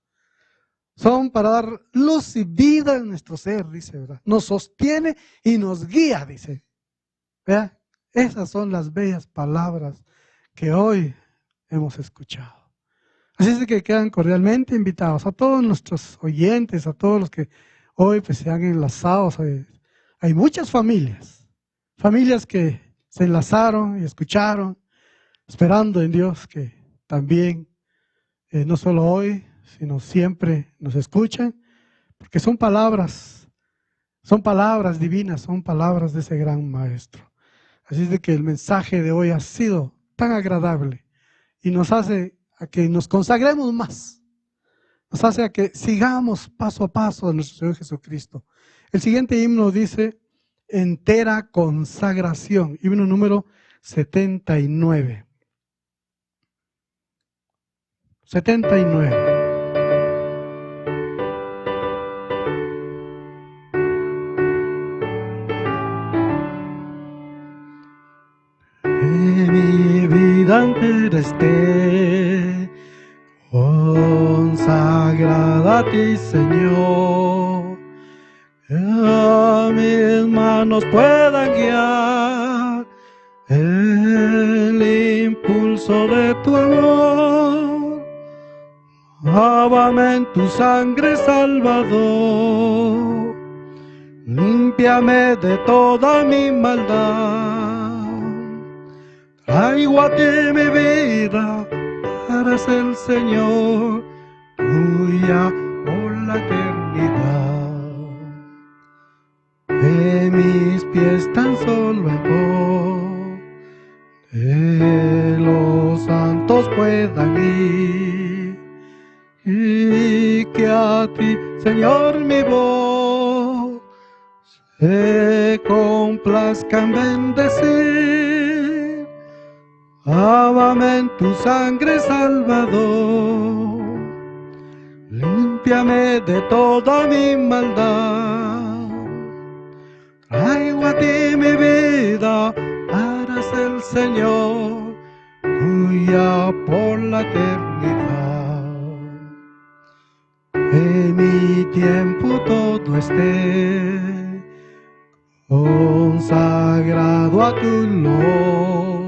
Son para dar luz y vida en nuestro ser, dice, ¿verdad? Nos sostiene y nos guía, dice. ¿Verdad? Esas son las bellas palabras que hoy hemos escuchado. Así es que quedan cordialmente invitados a todos nuestros oyentes, a todos los que hoy pues, se han enlazado. Hay muchas familias que se enlazaron y escucharon, esperando en Dios que también, no solo hoy, sino siempre nos escuchan, porque son palabras divinas, son palabras de ese gran maestro. Así es de que el mensaje de hoy ha sido tan agradable y nos hace a que nos consagremos más, nos hace a que sigamos paso a paso a nuestro Señor Jesucristo. El siguiente himno dice, entera consagración, himno número 79. 79. Mi vida entera esté consagrada a ti, Señor. Que a mis manos puedan guiar el impulso de tu amor. Lávame en tu sangre, Salvador. Límpiame de toda mi maldad. Traigo a ti mi vida para ser el Señor, tuya por la eternidad. Que mis pies tan solo en pos de los santos puedan ir, y y que a ti, Señor, mi voz se complazca en bendecir. Lávame en tu sangre, Salvador, límpiame de toda mi maldad. Traigo a ti mi vida para ser Señor, tuya por la eternidad. En mi tiempo todo esté consagrado a tu luz.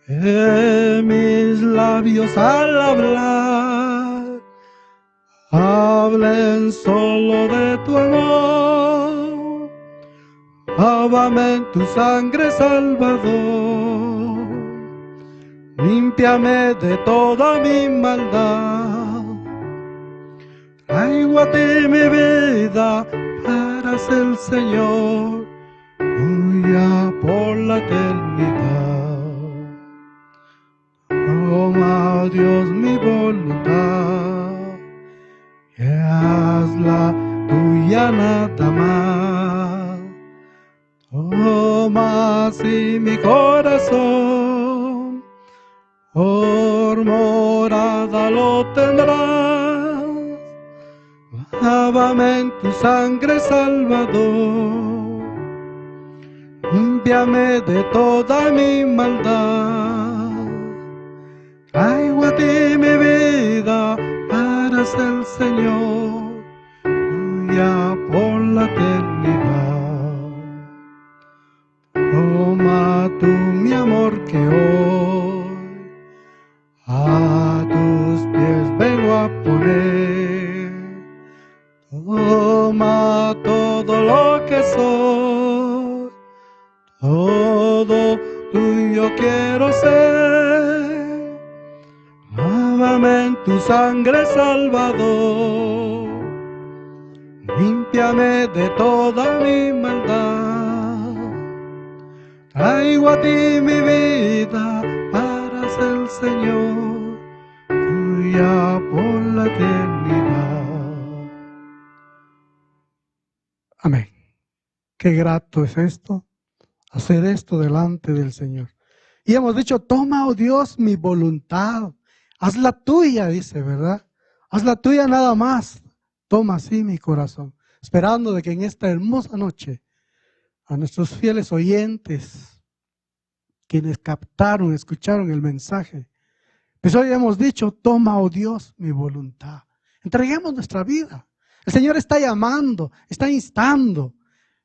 En mis labios al hablar hablen solo de tu amor. Lávame en tu sangre, Salvador, límpiame de toda mi maldad. Traigo a ti mi vida para ser Señor, tuya por la eternidad. Toma, Dios, mi voluntad, y hazla tuya nada más. Toma así mi corazón, por morada lo tendrás. Lávame en tu sangre, Salvador, límpiame de toda mi maldad. Traigo a ti mi vida para ser Señor, tuya por la eternidad. Toma tú mi amor que hoy a tus pies vengo a poner. Toma todo lo que soy, todo tuyo quiero ser. Lávame en tu sangre, Salvador, límpiame de toda mi maldad. Traigo a ti mi vida para ser Señor, tuya por la eternidad. Amén. Qué grato es esto, hacer esto delante del Señor. Y hemos dicho, toma, oh Dios, mi voluntad, hazla tuya, dice, ¿verdad? Hazla tuya nada más. Toma así mi corazón, esperando de que en esta hermosa noche a nuestros fieles oyentes, quienes captaron, escucharon el mensaje, pues hoy hemos dicho, toma, oh Dios, mi voluntad. Entreguemos nuestra vida. El Señor está llamando, está instando.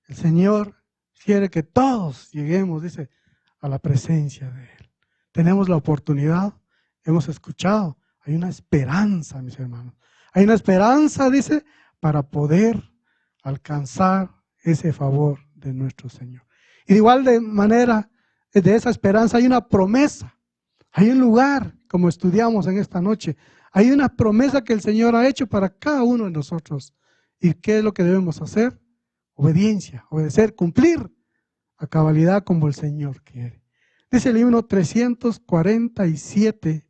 El Señor quiere que todos lleguemos, dice, a la presencia de Él. Tenemos la oportunidad, hemos escuchado, hay una esperanza, mis hermanos. Hay una esperanza, dice, para poder alcanzar ese favor de nuestro Señor. Y de igual de manera, de esa esperanza hay una promesa. Hay un lugar, como estudiamos en esta noche, hay una promesa que el Señor ha hecho para cada uno de nosotros. ¿Y qué es lo que debemos hacer? Obediencia, obedecer, cumplir a cabalidad como el Señor quiere. Dice el himno 347,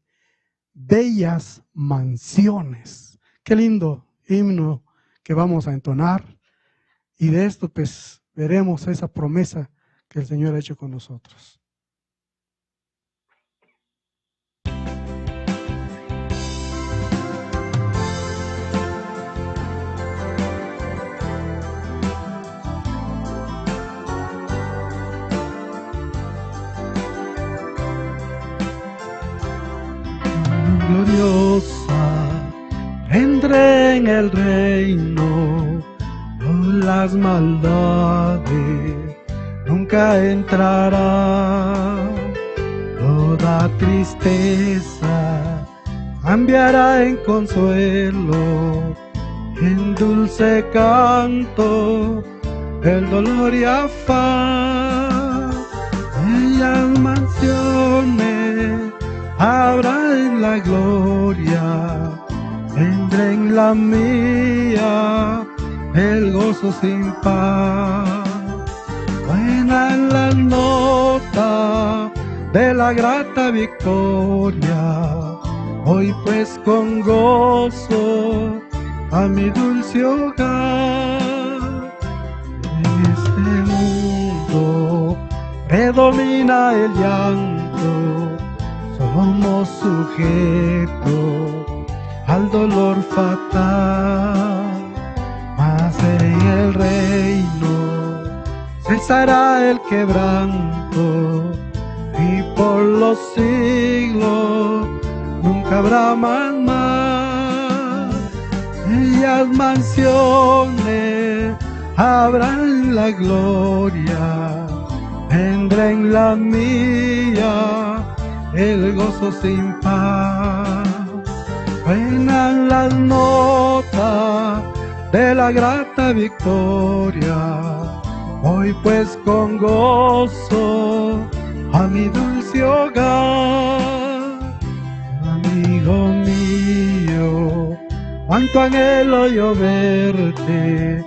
bellas mansiones. Qué lindo himno que vamos a entonar. Y de esto pues veremos esa promesa que el Señor ha hecho con nosotros. Gloriosa, entré en el reino, las maldades nunca entrará. Toda tristeza cambiará en consuelo, en dulce canto el dolor y afán. Bellas mansiones habrá en la gloria, vendré en la mía el gozo sin par. Buena en la nota de la grata victoria, Voy pues con gozo a mi dulce hogar. En este mundo predomina el llanto, somos sujetos al dolor fatal, mas en el reino cesará el quebranto y por los siglos nunca habrá más. Bellas mansiones habrá en la gloria, vendrá en la mía el gozo sin par. Suenan las notas de la grata victoria, voy pues con gozo a mi dulce hogar. Amigo mío, cuánto anhelo yo verte,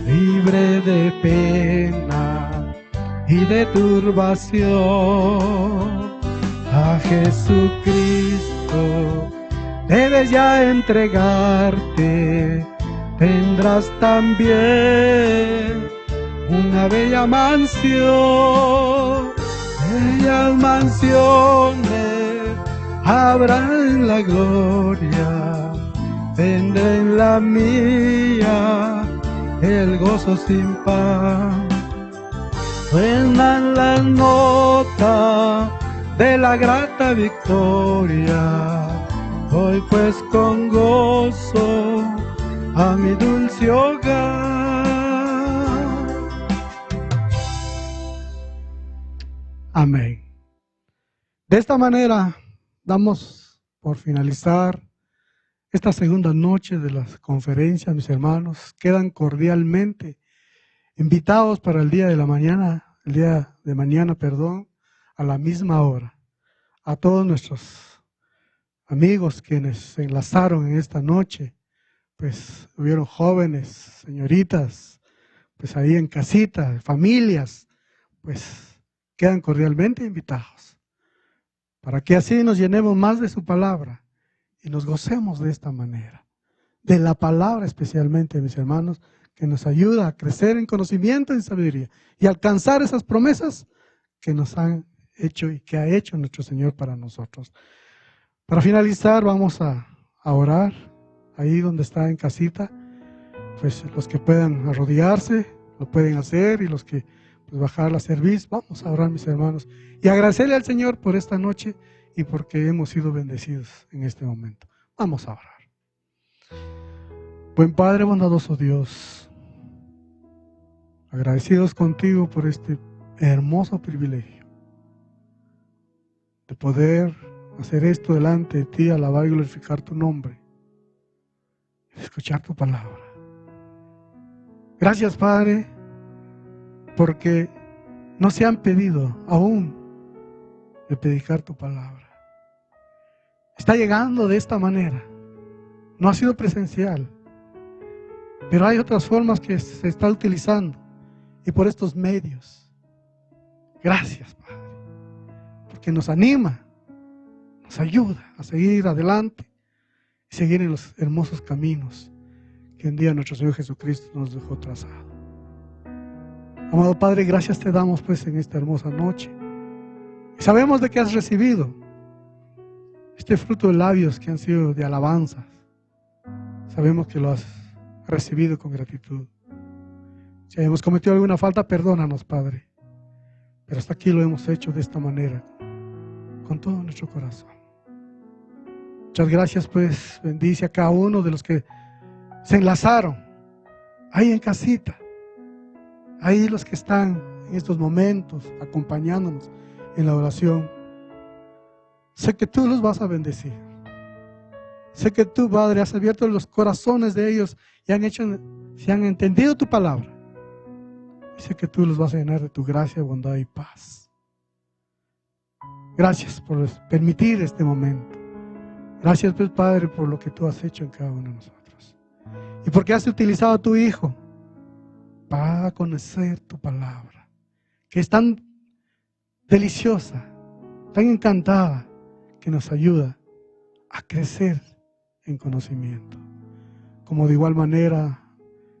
libre de pena y de turbación. A Jesucristo debes ya entregarte, tendrás también una bella mansión. Bellas mansiones habrá en la gloria, vendrá en la mía el gozo sin par. Suenan las notas de la grata victoria, voy pues con gozo a mi dulce hogar. Amén. De esta manera damos por finalizar esta segunda noche de las conferencias, mis hermanos. Quedan cordialmente invitados para el día de mañana, a la misma hora. A todos nuestros amigos quienes se enlazaron en esta noche, pues hubieron jóvenes, señoritas, pues ahí en casita, familias, pues quedan cordialmente invitados, para que así nos llenemos más de su palabra y nos gocemos de esta manera, de la palabra especialmente, mis hermanos, que nos ayuda a crecer en conocimiento y en sabiduría y alcanzar esas promesas que nos han hecho y que ha hecho nuestro Señor para nosotros. Para finalizar, vamos a orar ahí donde está en casita. Pues los que puedan arrodillarse lo pueden hacer, y los que pues bajar la cerviz, vamos a orar, mis hermanos, y agradecerle al Señor por esta noche y porque hemos sido bendecidos en este momento. Vamos a orar. Buen Padre, bondadoso Dios, agradecidos contigo por este hermoso privilegio de poder hacer esto delante de ti, alabar y glorificar tu nombre, escuchar tu palabra. Gracias, Padre, porque no se han pedido aún de predicar tu palabra. Está llegando de esta manera, no ha sido presencial, pero hay otras formas que se está utilizando y por estos medios. Gracias, Padre, porque nos anima, nos ayuda a seguir adelante y seguir en los hermosos caminos que un día nuestro Señor Jesucristo nos dejó trazado. Amado Padre, gracias te damos pues en esta hermosa noche. Y sabemos de que has recibido este fruto de labios que han sido de alabanzas. Sabemos que lo has recibido con gratitud. Si hemos cometido alguna falta, perdónanos, Padre. Pero hasta aquí lo hemos hecho de esta manera, con todo nuestro corazón. Muchas gracias, pues bendice a cada uno de los que se enlazaron ahí en casita, ahí los que están en estos momentos acompañándonos en la oración. Sé que tú los vas a bendecir. Sé que tú, Padre, has abierto los corazones de ellos y se han entendido tu palabra. Y sé que tú los vas a llenar de tu gracia, bondad y paz. Gracias por permitir este momento. Gracias, pues, Padre, por lo que tú has hecho en cada uno de nosotros. Y porque has utilizado a tu Hijo para conocer tu palabra, que es tan deliciosa, tan encantada, que nos ayuda a crecer en conocimiento. Como de igual manera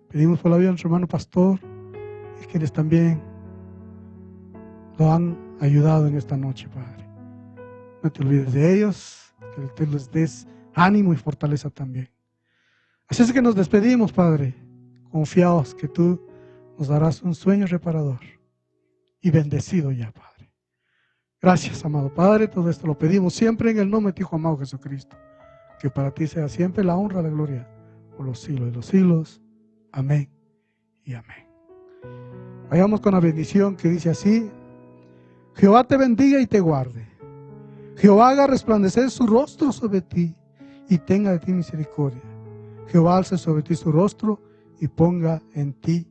pedimos por la vida de nuestro hermano pastor y quienes también lo han ayudado en esta noche, Padre. No te olvides de ellos, que te les des ánimo y fortaleza también. Así es que nos despedimos, Padre, confiados que tú nos darás un sueño reparador y bendecido ya, Padre. Gracias, amado Padre, todo esto lo pedimos siempre en el nombre de tu Hijo amado Jesucristo. Que para ti sea siempre la honra y la gloria por los siglos de los siglos. Amén y amén. Vayamos con la bendición que dice así: Jehová te bendiga y te guarde. Jehová haga resplandecer su rostro sobre ti y tenga de ti misericordia. Jehová alce sobre ti su rostro y ponga en ti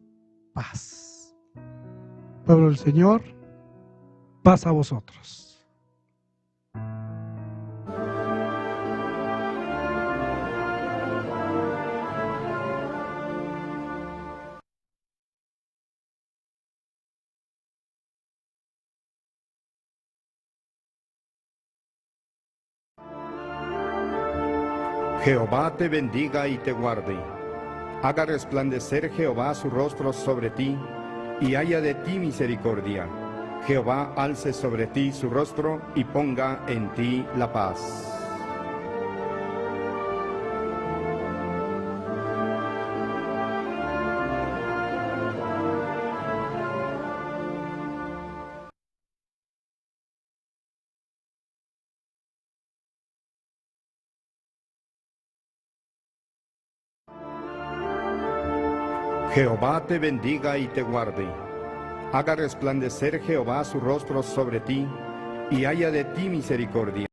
paz. Pueblo del Señor, paz a vosotros. Jehová te bendiga y te guarde. Haga resplandecer Jehová su rostro sobre ti y haya de ti misericordia. Jehová alce sobre ti su rostro y ponga en ti la paz. Jehová te bendiga y te guarde. Haga resplandecer Jehová su rostro sobre ti y haya de ti misericordia.